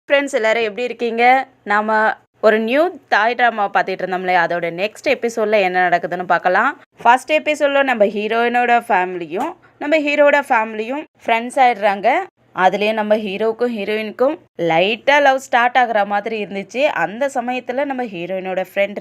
Friends எல்லாரும் எப்படி இருக்கீங்க? நாம ஒரு நியூ தாய் ட்ராமா பார்த்துட்டு இருந்தோம்ல, அதோட நெக்ஸ்ட் எபிசோடில் என்ன நடக்குதுன்னு பார்க்கலாம். ஃபர்ஸ்ட் எபிசோடில் நம்ம ஹீரோவோட ஃபேமிலியும் ஃப்ரெண்ட்ஸ் ஆயிடுறாங்க. அதுலேயும் நம்ம ஹீரோவுக்கும் ஹீரோயினுக்கும் லைட்டாக லவ் ஸ்டார்ட் ஆகுற மாதிரி இருந்துச்சு. அந்த சமயத்தில் நம்ம ஹீரோயினோட ஃப்ரெண்ட்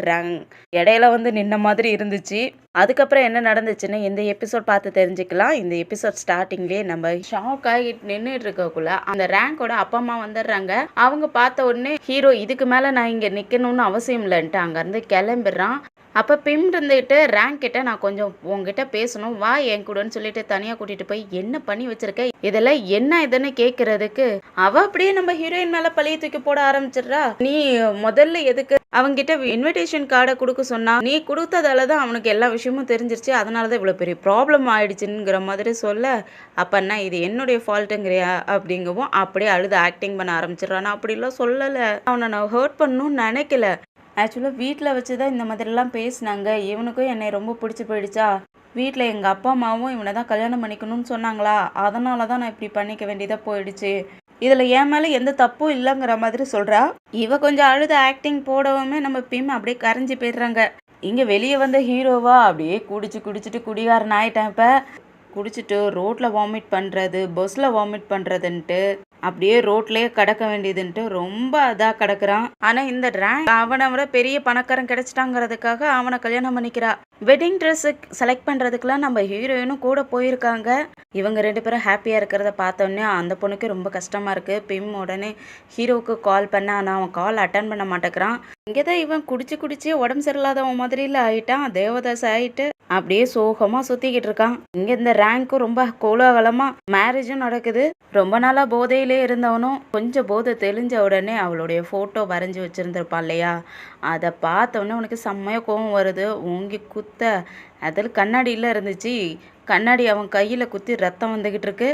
இடையில வந்து நின்ன மாதிரி இருந்துச்சு. அதுக்கப்புறம் என்ன நடந்துச்சுன்னு இந்த எபிசோட் பார்த்து தெரிஞ்சுக்கலாம். இந்த எபிசோட் ஸ்டார்டிங்லேயே நம்ம ஷாக் ஆகி நின்றுட்டு இருக்கக்குள்ள அந்த ரேங்கோட அப்பா அம்மா வந்துடுறாங்க. அவங்க பார்த்த உடனே ஹீரோ இதுக்கு மேலே நான் இங்கே நிற்கணும்னு அவசியம் இல்லைன்ட்டு அங்கேருந்து கிளம்பிடுறான். அப்போ பிம் இருந்துக்கிட்டு ரேங்க் கிட்ட நான் கொஞ்சம் உங்ககிட்ட பேசணும், வா என் கூடன்னு சொல்லிட்டு தனியாக கூட்டிகிட்டு போய் என்ன பண்ணி வச்சிருக்க, இதெல்லாம் என்ன இதுன்னு கேட்கறதுக்கு அவ அப்படியே நம்ம ஹீரோயின் மேலே பழிய தூக்கி போட ஆரம்பிச்சிடுறா. நீ முதல்ல எதுக்கு அவங்கிட்ட இன்விடேஷன் கார்டை கொடுக்க சொன்னா, நீ கொடுத்ததால தான் அவனுக்கு எல்லா விஷயமும் தெரிஞ்சிருச்சு, அதனால தான் இவ்வளோ பெரிய ப்ராப்ளம் ஆயிடுச்சுங்கிற மாதிரி சொல்ல, அப்பன்னா இது என்னுடைய ஃபால்ட்டுங்கிறியா அப்படிங்கவும் அப்படியே அழுது ஆக்டிங் பண்ண ஆரம்பிச்சிடுறான். நான் அப்படிலாம் சொல்லலை, அவனை நான் ஹர்ட் பண்ணணும்னு நினைக்கல. ஆக்சுவலாக வீட்டில் வச்சு தான் இந்த மாதிரிலாம் பேசினாங்க. இவனுக்கும் என்னை ரொம்ப பிடிச்சி போயிடுச்சா, வீட்டில் எங்கள் அப்பா அம்மாவும் இவனை தான் கல்யாணம் பண்ணிக்கணும்னு சொன்னாங்களா, அதனால தான் நான் இப்படி பண்ணிக்க வேண்டியதாக போயிடுச்சு. இதில் என் மேலே எந்த தப்பும் இல்லைங்கிற மாதிரி சொல்கிறா. இவ கொஞ்சம் அழுத ஆக்டிங் போடவுமே நம்ம பிம் அப்படியே கரைஞ்சி போயிடுறாங்க. இங்கே வெளியே வந்த ஹீரோவா அப்படியே குடிச்சிட்டு குடிகாரன் ஆயிட்டேன். இப்போ குடிச்சிட்டு ரோட்டில் வாமிட் பண்ணுறது, பஸ்ஸில் வாமிட் பண்ணுறதுன்ட்டு அப்படியே ரோட்லேயே கிடக்க வேண்டியதுன்ட்டு ரொம்ப இதாக கிடக்குறான். ஆனால் இந்த ரேங்க் அவனை விட பெரிய பணக்காரன் கிடைச்சிட்டாங்கிறதுக்காக அவனை கல்யாணம் பண்ணிக்கிறா. வெட்டிங் ட்ரெஸ்ஸு செலக்ட் பண்ணுறதுக்குலாம் நம்ம ஹீரோயினும் கூட போயிருக்காங்க. இவங்க ரெண்டு பேரும் ஹாப்பியாக இருக்கிறத பார்த்தோன்னே அந்த பொண்ணுக்கு ரொம்ப கஷ்டமாக இருக்குது. பிம் உடனே ஹீரோவுக்கு கால் பண்ண, ஆனால் அவன் கால் அட்டன் பண்ண மாட்டேங்கிறான். இங்கே தான் இவன் குடிச்சு உடம்பு சரியில்லாதவன் மாதிரில ஆயிட்டான், தேவதாஸ் ஆகிட்டு அப்படியே சோகமாக சுற்றிக்கிட்டு இருக்கான். இங்கே இந்த ரேங்க்கும் ரொம்ப கோலாகலமாக மேரேஜும் நடக்குது. ரொம்ப நாளாக போதையிலே இருந்தவனும் கொஞ்சம் போதை தெளிஞ்ச உடனே அவளுடைய ஃபோட்டோ வரைஞ்சி வச்சுருந்துருப்பான் இல்லையா, அதை பார்த்தோன்னே உனக்கு செம்மையாக கோவம் வருது. ஓங்கி குத்த அதில் கண்ணாடியில் இருந்துச்சு, கண்ணாடி அவன் கையில் குத்தி ரத்தம் வந்துக்கிட்டு இருக்கு.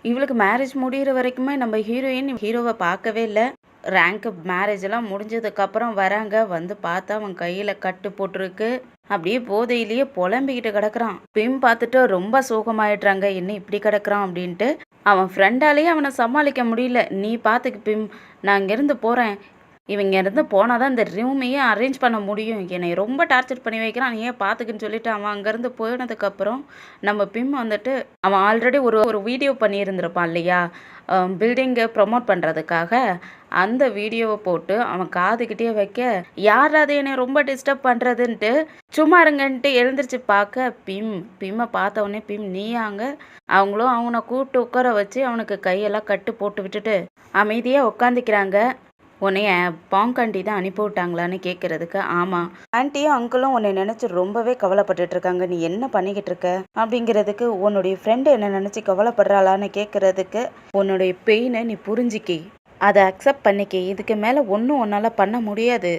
இவளுக்கு மேரேஜ் முடிகிற வரைக்குமே நம்ம ஹீரோயின் ஹீரோவை பார்க்கவே இல்லை. ரேங்க்கு மேரேஜ் எல்லாம் முடிஞ்சதுக்கப்புறம் வராங்க, வந்து பார்த்தா அவன் கையில் கட்டு போட்டிருக்கு. அப்படியே போதையிலேயே புலம்பிக்கிட்டு கிடக்குறான். பிம் பார்த்துட்டு ரொம்ப சோகமாயிடுறாங்க, என்ன இப்படி கிடக்குறான் அப்படின்ட்டு. அவன் ஃப்ரெண்டாலேயே அவனை சமாளிக்க முடியல. நீ பார்த்துக்கு பிம், நான் இங்கேருந்து போகிறேன், இவங்க இருந்து போனால் தான் இந்த ரூமையே அரேஞ்ச் பண்ண முடியும், என்னை ரொம்ப டார்ச்சர் பண்ணி வைக்கிறான், நீ ஏன் பார்த்துக்குன்னு சொல்லிட்டு அவன் அங்கேருந்து போயினதுக்கப்புறம் நம்ம பிம் வந்துட்டு அவன் ஆல்ரெடி ஒரு வீடியோ பண்ணியிருந்திருப்பான் இல்லையா, பில்டிங்கை ப்ரொமோட் பண்ணுறதுக்காக. அந்த வீடியோவை போட்டு அவன் காதுகிட்டே வைக்க, யாராவது என்னை ரொம்ப டிஸ்டர்ப் பண்ணுறதுன்ட்டு சும்மா இருங்கன்ட்டு எழுந்திரிச்சு பார்க்க பிம்மை பார்த்த உடனே பிம் நீயாங்க, அவங்களும் அவனை கூப்பிட்டு உட்கார வச்சு அவனுக்கு கையெல்லாம் கட்டு போட்டு விட்டுட்டு அமைதியாக உட்காந்துக்கிறாங்க. உன்னைய பாங்காண்டி தான் அனுப்பி விட்டாங்களான்னு கேட்குறதுக்கு, ஆமாம் ஆன்ட்டியும் அங்கிளும் உன்னை நினச்சி ரொம்பவே கவலைப்பட்டுட்டு இருக்காங்க, நீ என்ன பண்ணிக்கிட்டு இருக்க அப்படிங்கிறதுக்கு, உன்னுடைய ஃப்ரெண்டு என்ன நினச்சி கவலைப்படுறாளான்னு கேட்குறதுக்கு, உன்னுடைய பெயினை நீ புரிஞ்சிக்கி அதை அக்செப்ட் பண்ணிக்கி, இதுக்கு மேலே ஒன்றும் உன்னால் பண்ண முடியாது,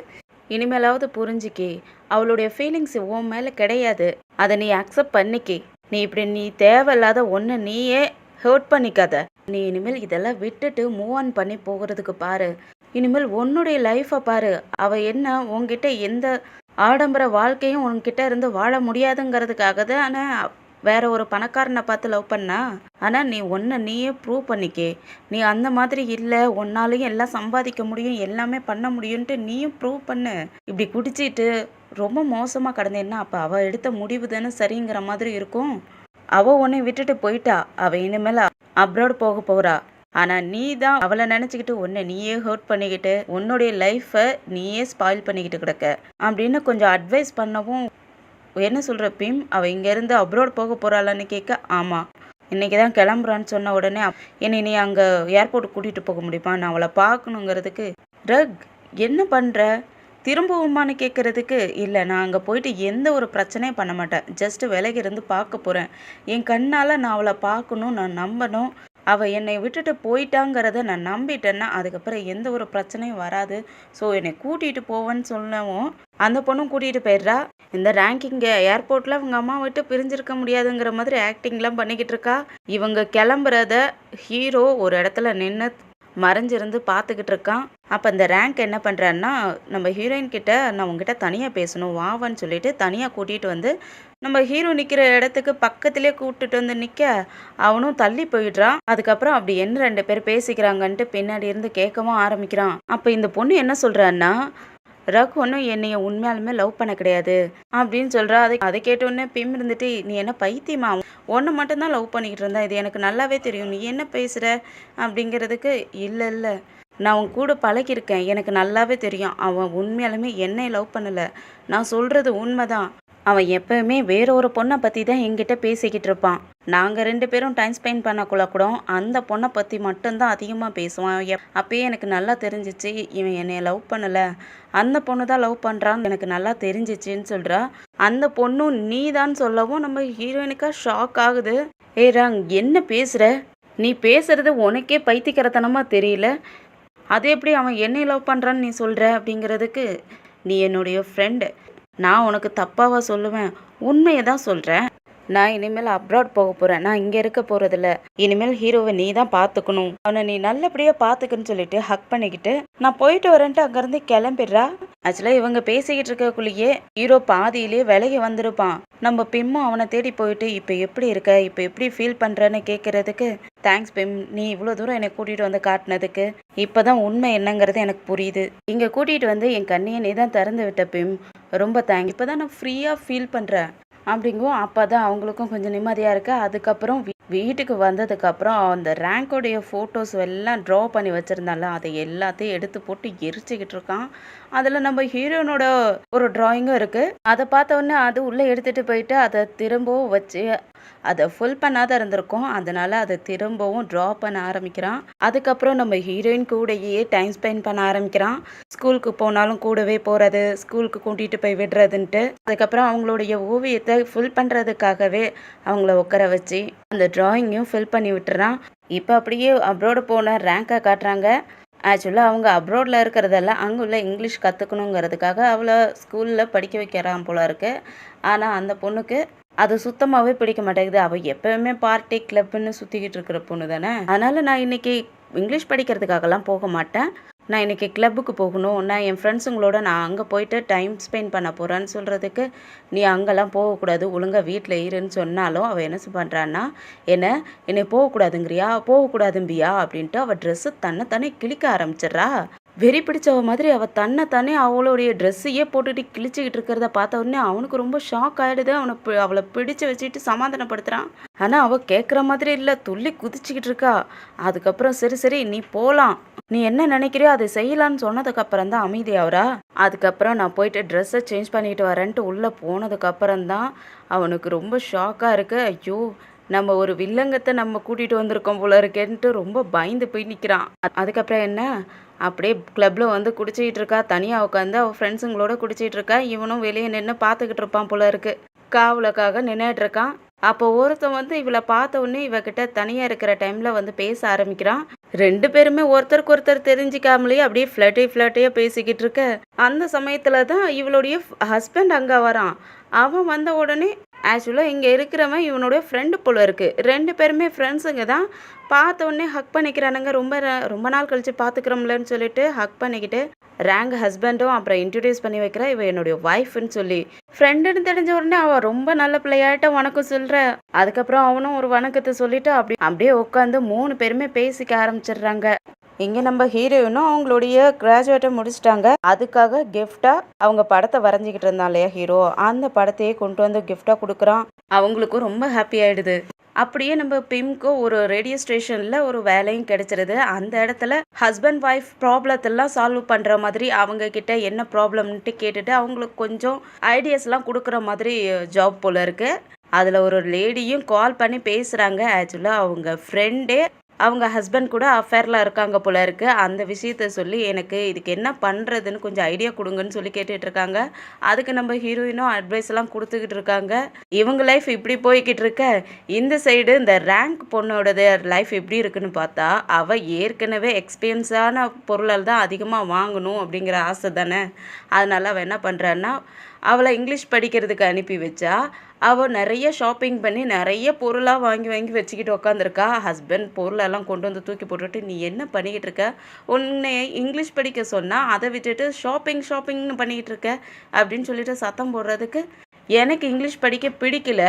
இனிமேலாவது புரிஞ்சிக்கி, அவளுடைய ஃபீலிங்ஸ் உன் மேலே கிடையாது, அதை நீ அக்செப்ட் பண்ணிக்கி, நீ தேவையில்லாத ஒன்று நீயே ஹர்ட் பண்ணிக்காத, நீ இனிமேல் இதெல்லாம் விட்டுட்டு மூவ் ஆன் பண்ணி போகிறதுக்கு பாரு, இனிமேல் உன்னுடைய லைஃப்பை பாரு, அவள் என்ன உன்கிட்ட எந்த ஆடம்பர வாழ்க்கையும் உன்கிட்ட இருந்து வாழ முடியாதுங்கிறதுக்காக தான் வேற ஒரு பணக்காரனை பார்த்து லவ் பண்ணா, ஆனால் நீ நீயே ப்ரூவ் பண்ணிக்கே, நீ அந்த மாதிரி இல்லை, உன்னாலையும் எல்லாம் சம்பாதிக்க முடியும், எல்லாமே பண்ண முடியும்ன்ட்டு நீயும் ப்ரூவ் பண்ணு. இப்படி குடிச்சிட்டு ரொம்ப மோசமாக கிடந்தேன்னா அப்போ அவள் எடுத்த முடிவு தானே சரிங்கிற மாதிரி இருக்கும். அவள் உன்னை விட்டுட்டு போயிட்டா, அவள் இனிமேல் அப்ராட் போக போகிறா, ஆனால் நீ தான் அவளை நினச்சிக்கிட்டு உன்னை நீயே ஹர்ட் பண்ணிக்கிட்டு உன்னுடைய லைஃப்பை நீயே ஸ்பாயில் பண்ணிக்கிட்டு கிடக்க அப்படின்னு கொஞ்சம் அட்வைஸ் பண்ணவும், என்ன சொல்கிற பிம், அவள் இங்கேருந்து அப்ராட் போக போகிறாளான்னு கேட்க, ஆமாம் இன்றைக்கி தான் கிளம்புறான்னு சொன்ன உடனே, என்னை நீ அங்கே ஏர்போர்ட்டுக்கு கூட்டிகிட்டு போக முடியுமா, நான் அவளை பார்க்கணுங்கிறதுக்கு, ரக் என்ன பண்ணுற திரும்பவுமான்னு கேட்குறதுக்கு, இல்லை நான் அங்கே போயிட்டு எந்த ஒரு பிரச்சனையும் பண்ண மாட்டேன், ஜஸ்ட்டு விலகி இருந்து பார்க்க போகிறேன், என் கண்ணால் நான் அவளை பார்க்கணும், நான் நம்பணும், அவள் என்னை விட்டுட்டு போயிட்டாங்கிறத நான் நம்பிட்டேன்னா அதுக்கப்புறம் எந்த ஒரு பிரச்சனையும் வராது, ஸோ என்னை கூட்டிகிட்டு போவேன்னு சொல்லவும் அந்த பொண்ணும் கூட்டிகிட்டு போயிடுறா. இந்த ரேங்கிங்க ஏர்போர்ட்டில் அவங்க அம்மா விட்டு பிரிஞ்சிருக்க முடியாதுங்கிற மாதிரி ஆக்டிங்லாம் பண்ணிக்கிட்டு இருக்கா. இவங்க கிளம்புறத ஹீரோ ஒரு இடத்துல நின்று மறைஞ்சிருந்து பார்த்துக்கிட்டு இருக்கான். அப்போ இந்த ரேங்க் என்ன பண்ணுறான்னா, நம்ம ஹீரோயின் கிட்ட நான் உங்ககிட்ட தனியாக பேசணும் வாவான்னு சொல்லிட்டு தனியாக கூட்டிகிட்டு வந்து நம்ம ஹீரோ நிக்கிற இடத்துக்கு பக்கத்திலே கூட்டிட்டு வந்து நிக்க, அவனும் தள்ளி போயிடுறான். அதுக்கப்புறம் அப்படி என்ன 2 பேர் பேசிக்கிறாங்கன்ட்டு பின்னாடி இருந்து கேட்கவும் ஆரம்பிக்கிறான். அப்ப இந்த பொண்ணு என்ன சொல்றான்னா, ரகு ஒன்றும் என்னைய உண்மையாலுமே லவ் பண்ண கிடையாது அப்படின்னு சொல்றா. அதை கேட்டோடனே பிம் இருந்துட்டு, நீ என்ன பைத்தியமா? ஒன்று மட்டும்தான் லவ் பண்ணிக்கிட்டு இருந்தா, இது எனக்கு நல்லாவே தெரியும், நீ என்ன பேசுற அப்படிங்கிறதுக்கு, இல்லை இல்லை, நான் உன் கூட பழகியிருக்கேன், எனக்கு நல்லாவே தெரியும், அவன் உண்மையாலுமே என்னை லவ் பண்ணலை, நான் சொல்றது உண்மைதான். அவன் எப்பவுமே வேற ஒரு பொண்ணை பற்றி தான் என்கிட்ட பேசிக்கிட்டு இருப்பான். நாங்கள் 2 பேரும் டைம் ஸ்பெண்ட் பண்ணக்குள்ள கூட அந்த பொண்ணை பற்றி மட்டும்தான் அதிகமாக பேசுவான். அப்பயே எனக்கு நல்லா தெரிஞ்சிச்சு இவன் என்னை லவ் பண்ணலை, அந்த பொண்ணு தான் லவ் பண்ணுறான்னு எனக்கு நல்லா தெரிஞ்சிச்சின்னு சொல்கிறா. அந்த பொண்ணும் நீ தான் சொல்லவும் நம்ம ஹீரோயினுக்கா ஷாக் ஆகுது. ஏய் ராங், என்ன பேசுகிற? நீ பேசுறது உனக்கே பைத்தியக்காரத்தனமாக தெரியல, அது எப்படி அவன் என்னை லவ் பண்ணுறான்னு நீ சொல்கிற அப்படிங்கிறதுக்கு, நீ என்னுடைய ஃப்ரெண்டு, நான் உனக்கு தப்பாவா சொல்லுவேன்? உண்மையை தான் சொல்கிறேன். நான் இனிமேல் அப்ராட் போக போகிறேன், நான் இங்கே இருக்க போகிறதில்ல. இனிமேல் ஹீரோவை நீ தான் பார்த்துக்கணும், அவனை நீ நல்லபடியாக பார்த்துக்குன்னு சொல்லிட்டு ஹக் பண்ணிக்கிட்டு நான் போயிட்டு வரேன்ட்டு அங்கேருந்து கிளம்பிடுறா. ஆக்சுவலாக இவங்க பேசிக்கிட்டு இருக்கக்குள்ளேயே ஹீரோ பாதியிலே விலகி வந்திருப்பான். நம்ம பிம்மும் அவனை தேடி போயிட்டு, இப்போ எப்படி இருக்க, இப்போ எப்படி ஃபீல் பண்ணுறன்னு கேட்குறதுக்கு, தேங்க்ஸ் பிம், நீ இவ்வளோ தூரம் என்னை கூட்டிகிட்டு வந்து காட்டினதுக்கு. இப்போ தான் உண்மை என்னங்கிறது எனக்கு புரியுது. இங்கே கூட்டிகிட்டு வந்து என் கண்ணியை நீ தான் திறந்து விட்ட பிம், ரொம்ப தேங்க்ஸ். இப்போ தான் நான் ஃப்ரீயாக ஃபீல் பண்ணுறேன் அப்படிங்கும். அப்போ தான் அவங்களுக்கும் கொஞ்சம் நிம்மதியாக இருக்குது. அதுக்கப்புறம் வீட்டுக்கு வந்ததுக்கப்புறம் அந்த ரேங்கோடைய ஃபோட்டோஸ் எல்லாம் ட்ரா பண்ணி வச்சுருந்தால அதை எல்லாத்தையும் எடுத்து போட்டு எரிச்சிக்கிட்டு இருக்கான். அதில் நம்ம ஹீரோனோட ஒரு ட்ராயிங்கும் இருக்குது. அதை பார்த்த உடனே அது உள்ளே எடுத்துகிட்டு போயிட்டு அதை திரும்பவும் வச்சு அதை ஃபுல் பண்ணாத இருந்திருக்கும், அதனால அதை திரும்பவும் ட்ரா பண்ண ஆரம்பிக்கிறான். அதுக்கப்புறம் நம்ம ஹீரோயின் கூடயே டைம் ஸ்பெண்ட் பண்ண ஆரம்பிக்கிறான். ஸ்கூலுக்கு போனாலும் கூடவே போகிறது, ஸ்கூலுக்கு கூட்டிகிட்டு போய் விடுறதுன்ட்டு. அதுக்கப்புறம் அவங்களுடைய ஓவியத்தை ஃபில் பண்ணுறதுக்காகவே அவங்கள உட்கார வச்சு அந்த ட்ராயிங்கையும் ஃபில் பண்ணி விட்டுறான். இப்போ அப்படியே அப்ராடு போன ரேங்கை காட்டுறாங்க. ஆக்சுவலாக அவங்க அப்ராடில் இருக்கிறதெல்லாம் அங்கே உள்ள இங்கிலீஷ் கற்றுக்கணுங்கிறதுக்காக அவளை ஸ்கூலில் படிக்க வைக்கிறான் போல இருக்கு. ஆனால் அந்த பொண்ணுக்கு அது சுத்தமாகவே பிடிக்க மாட்டேங்குது. அவள் எப்போவுமே பார்ட்டி கிளப்புன்னு சுற்றிக்கிட்டு இருக்கிற பொண்ணு தானே. அதனால் நான் இன்றைக்கி இங்கிலீஷ் படிக்கிறதுக்காகலாம் போக மாட்டேன், நான் இன்றைக்கி கிளப்புக்கு போகணும், நான் என் ஃப்ரெண்ட்ஸுங்களோட நான் அங்கே போயிட்டு டைம் ஸ்பெண்ட் பண்ண போகிறேன்னு சொல்கிறதுக்கு, நீ அங்கெல்லாம் போகக்கூடாது, ஒழுங்காக வீட்டில் இருன்னு சொன்னாலும் அவள் என்ன பண்ணுறான்னா, என்னை போகக்கூடாதுங்கிறியா, போகக்கூடாதும்பியா அப்படின்ட்டு அவள் ட்ரெஸ்ஸு தன்னைத்தானே கிழிக்க ஆரம்பிச்சிட்றா. வெறி பிடிச்சவ மாதிரி அவள் தன்னைத்தானே அவளுடைய ட்ரெஸ்ஸையே போட்டுட்டு கிழிச்சிக்கிட்டு இருக்கிறத பார்த்த உடனே அவனுக்கு ரொம்ப ஷாக் ஆகிடுது. அவளை பிடிச்சி வச்சுட்டு சமாதானப்படுத்துகிறான். ஆனால் அவள் கேட்குற மாதிரி இல்லை, துள்ளி குதிச்சிக்கிட்டு இருக்கா. அதுக்கப்புறம் சரி சரி நீ போகலாம், நீ என்ன நினைக்கிறியோ அதை செய்யலான்னு சொன்னதுக்கப்புறம் தான் அமைதியாகிறா. அதுக்கப்புறம் நான் போயிட்டு ட்ரெஸ்ஸை சேஞ்ச் பண்ணிட்டு வரேன்ட்டு உள்ளே போனதுக்கப்புறம்தான் அவனுக்கு ரொம்ப ஷாக்காக இருக்குது. ஐயோ, நம்ம ஒரு வில்லங்கத்தை நம்ம கூட்டிகிட்டு வந்திருக்கோம் போல இருக்கேன்ட்டு ரொம்ப பயந்து போய் நிற்கிறான். அதுக்கப்புறம் என்ன, அப்படியே கிளப்பில் வந்து குடிச்சிக்கிட்டு இருக்கா, தனியாக உட்காந்து அவள் ஃப்ரெண்ட்ஸுங்களோட குடிச்சிக்கிட்டு இருக்கா. இவனும் வெளியே நின்று பார்த்துக்கிட்டு இருப்பான் போல இருக்கு, காவலுக்காக நின்றுட்டு இருக்கான். அப்போ ஒருத்தன் வந்து இவளை பார்த்த உடனே இவகிட்ட தனியாக இருக்கிற டைமில் வந்து பேச ஆரம்பிக்கிறான். 2 பேருமே ஒருத்தருக்கு ஒருத்தர் தெரிஞ்சிக்காமலேயே அப்படியே ஃப்ளட்டையாக பேசிக்கிட்டு இருக்க. அந்த சமயத்தில் தான் இவளுடைய ஹஸ்பண்ட் அங்கே வரான். அவன் வந்த உடனே ஆக்சுவலாக இங்கே இருக்கிறவன் இவனுடைய ஃப்ரெண்டு போல இருக்குது. 2 பேருமே ஃப்ரெண்ட்ஸுங்க தான். பார்த்த உடனே ஹக் பண்ணிக்கிறானுங்க. ரொம்ப நாள் கழித்து பார்த்துக்கிறோம்லன்னு சொல்லிட்டு ஹக் பண்ணிக்கிட்டு ரேங்க் ஹஸ்பண்டும் அப்புறம் இன்ட்ரடியூஸ் பண்ணி வைக்கிறா. இவ என்னுடைய ஒய்ஃப்னு சொல்லி. ஃப்ரெண்டுன்னு தெரிஞ்ச உடனே அவள் ரொம்ப நல்ல பிள்ளையாட்ட வணக்கம் சொல்கிற. அதுக்கப்புறம் அவனும் ஒரு வணக்கத்தை சொல்லிட்டு அப்படியே உட்காந்து 3 பேருமே பேசிக்க ஆரம்பிச்சிடுறாங்க. இங்கே நம்ம ஹீரோயினும் அவங்களுடைய கிராஜுவேட்டை முடிச்சிட்டாங்க. அதுக்காக கிஃப்டாக அவங்க படத்தை வரைஞ்சிக்கிட்டு இருந்தான் இல்லையா ஹீரோ, அந்த படத்தையே கொண்டு வந்து கிஃப்டாக கொடுக்குறான். அவங்களுக்கும் ரொம்ப ஹாப்பி ஆகிடுது. அப்படியே நம்ம பிம்க்கு ஒரு ரேடியோ ஸ்டேஷனில் ஒரு வேலையும் கிடைச்சிருது. அந்த இடத்துல ஹஸ்பண்ட் ஒய்ஃப் ப்ராப்ளத்தெல்லாம் சால்வ் பண்ணுற மாதிரி அவங்க கிட்ட என்ன ப்ராப்ளம்ன்ட்டு கேட்டுட்டு அவங்களுக்கு கொஞ்சம் ஐடியாஸ்லாம் கொடுக்குற மாதிரி ஜாப் போல் இருக்குது. அதில் ஒரு லேடியும் கால் பண்ணி பேசுகிறாங்க. ஆக்சுவலாக அவங்க ஃப்ரெண்டே அவங்க ஹஸ்பண்ட் கூட அஃபேரில் இருக்காங்க போல இருக்குது. அந்த விஷயத்த சொல்லி எனக்கு இதுக்கு என்ன பண்ணுறதுன்னு கொஞ்சம் ஐடியா கொடுங்கன்னு சொல்லி கேட்டுட்ருக்காங்க. அதுக்கு நம்ம ஹீரோயினும் அட்வைஸ்லாம் கொடுத்துக்கிட்டு இருக்காங்க. இவங்க லைஃப் இப்படி போய்கிட்டு இருக்க, இந்த சைடு இந்த ரேங்க் பொண்ணோடது லைஃப் எப்படி இருக்குன்னு பார்த்தா, அவள் ஏற்கனவே எக்ஸ்பென்ஸான பொருளால் தான் அதிகமாக வாங்கணும் அப்படிங்கிற ஆசை தானே. அதனால் அவள் என்ன பண்ணுறான்னா, அவளை இங்கிலீஷ் படிக்கிறதுக்கு அனுப்பி வச்சா அவள் நிறைய ஷாப்பிங் பண்ணி நிறைய பொருளாக வாங்கி வச்சுக்கிட்டு உக்காந்துருக்கா. ஹஸ்பண்ட் பொருளெல்லாம் கொண்டு வந்து தூக்கி போட்டுட்டு, நீ என்ன பண்ணிக்கிட்டு இருக்க, உன்னை இங்கிலீஷ் படிக்க சொன்னால் அதை விட்டுட்டு ஷாப்பிங்னு பண்ணிக்கிட்டு இருக்க அப்படின்னு சொல்லிட்டு சத்தம் போடுறதுக்கு, எனக்கு இங்கிலீஷ் படிக்க பிடிக்கல.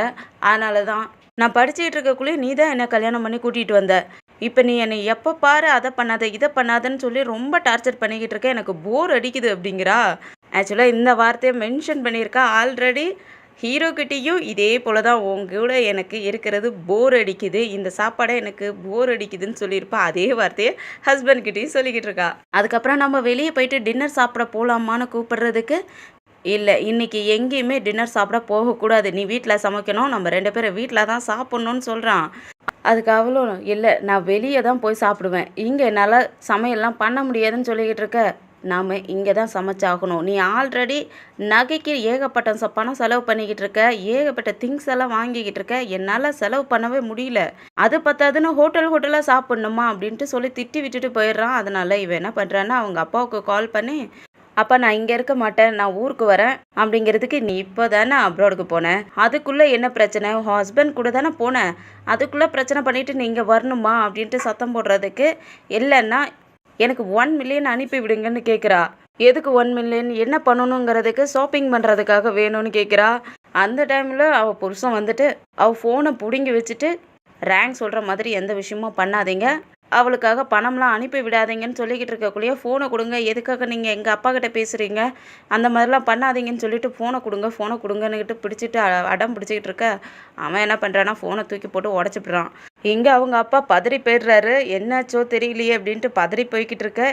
அதனால தான். நான் படிச்சுக்கிட்டு இருக்கக்குள்ளேயே நீ தான் என்ன கல்யாணம் பண்ணி கூட்டிட்டு வந்த. இப்ப நீ என்னை எப்ப பாரு அத பண்ணாத, இத பண்ணாதன்னு சொல்லி ரொம்ப டார்ச்சர் பண்ணிக்கிட்டு இருக்க. எனக்கு போர் அடிக்குது அப்படிங்கிறா. ஆக்சுவலா இந்த வார்த்தைய மென்ஷன் பண்ணியிருக்கா. ஆல்ரெடி ஹீரோகிட்டயும் இதே போல தான் உன் கூட எனக்கு இருக்கிறது போர் அடிக்குது. இந்த சாப்பாடே எனக்கு போர் அடிக்குதுன்னு சொல்லியிருப்பா. அதே வார்த்தைய ஹஸ்பண்ட் கிட்டயும் சொல்லிக்கிட்டு இருக்கா. அதுக்கப்புறம் நம்ம வெளிய போயிட்டு டின்னர் சாப்பிட போலாமான்னு கூப்பிடுறதுக்கு, இல்ல இன்னைக்கு எங்கேயுமே டின்னர் சாப்பிட போகக்கூடாது. நீ வீட்ல சமைக்கணும். நம்ம 2 பேரும் வீட்ல தான் சாப்பிடணும்னு சொல்றான். அதுக்கு அவளும், இல்ல நான் வெளிய தான் போய் சாப்பிடுவேன். இங்க என்னால சமையல்லாம் பண்ண முடியாதுன்னு சொல்லிக்கிட்டு இருக்க. நாம இங்க தான் சமைச்சாகணும். நீ ஆல்ரெடி நகைக்கு ஏகப்பட்ட பணம் செலவு பண்ணிக்கிட்டு இருக்க. ஏகப்பட்ட திங்ஸ் எல்லாம் வாங்கிக்கிட்டு இருக்க. என்னால செலவு பண்ணவே முடியல. அது பத்தாதுன்னு ஹோட்டலா சாப்பிடணுமா அப்படின்ட்டு சொல்லி திட்டி விட்டுட்டு போயிடுறான். அதனால இவன் என்ன பண்றான்னா, அவங்க அப்பாவுக்கு கால் பண்ணி, அப்பா நான் இங்க இருக்க மாட்டேன். நான் ஊருக்கு வரேன். அப்படிங்கிறதுக்கு, நீ இப்போ தானே அப்ராடுக்கு போன. அதுக்குள்ள என்ன பிரச்சனை? உன் ஹஸ்பண்ட் கூட தானே போன. அதுக்குள்ள பிரச்சனை பண்ணிட்டு நீ இங்க வரணுமா அப்படின்ட்டு சத்தம் போடுறதுக்கு, இல்லைன்னா எனக்கு 1 மில்லியன் அனுப்பி விடுங்கன்னு கேட்குறா. எதுக்கு 1 மில்லியன்? என்ன பண்ணணுங்கிறதுக்கு, ஷாப்பிங் பண்ணுறதுக்காக வேணும்னு கேட்குறா. அந்த டைமில் அவள் புருஷன் வந்துட்டு அவள் ஃபோனை பிடுங்கி வச்சுட்டு, ரேங்க் சொல்கிற மாதிரி எந்த விஷயமும் பண்ணாதீங்க, அவளுக்காக பணம்லாம் அனுப்பி விடாதீங்கன்னு சொல்லிக்கிட்டு இருக்கக்குள்ளேயே, ஃபோனை கொடுங்க, எதுக்காக நீங்கள் எங்கள் அப்பா கிட்ட பேசுகிறீங்க, அந்த மாதிரிலாம் பண்ணாதீங்கன்னு சொல்லிட்டு ஃபோனை கொடுங்கன்னுக்கிட்டு பிடிச்சிட்டு அடம் பிடிச்சிக்கிட்டு இருக்க. அவன் என்ன பண்ணுறான்னா, ஃபோனை தூக்கி போட்டு உடச்சிப்பிட்றான். இங்கே அவங்க அப்பா பதறி போயிடுறாரு. என்னாச்சோ தெரியலையே அப்படின்ட்டு பதறி போய்கிட்டு இருக்க.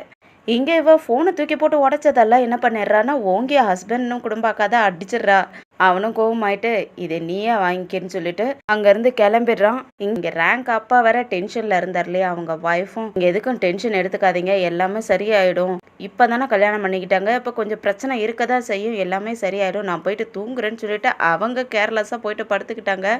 இங்கே இவ ஃபோனை தூக்கி போட்டு உடச்சதெல்லாம் என்ன பண்ணிடுறான்னா, ஓங்கி ஹஸ்பண்ட்னும் குடும்பாக்காத அடிச்சிடுறா. அவனும் கோவமாயிட்டு, இதை நீயே வாங்கிக்கன்னு சொல்லிட்டு அங்கேருந்து கிளம்பிடுறான். இங்கே ரேங்க் அப்பா வேற டென்ஷனில் இருந்தார் இல்லையா, அவங்க ஒய்ஃபும், இங்கே எதுக்கும் டென்ஷன் எடுத்துக்காதீங்க, எல்லாமே சரியாயிடும். இப்போ தானே கல்யாணம் பண்ணிக்கிட்டாங்க, இப்போ கொஞ்சம் பிரச்சனை இருக்க தான் செய்யும், எல்லாமே சரியாயிடும், நான் போயிட்டு தூங்குறேன்னு சொல்லிட்டு அவங்க கேர்லெஸ்ஸாக போயிட்டு படுத்துக்கிட்டாங்க.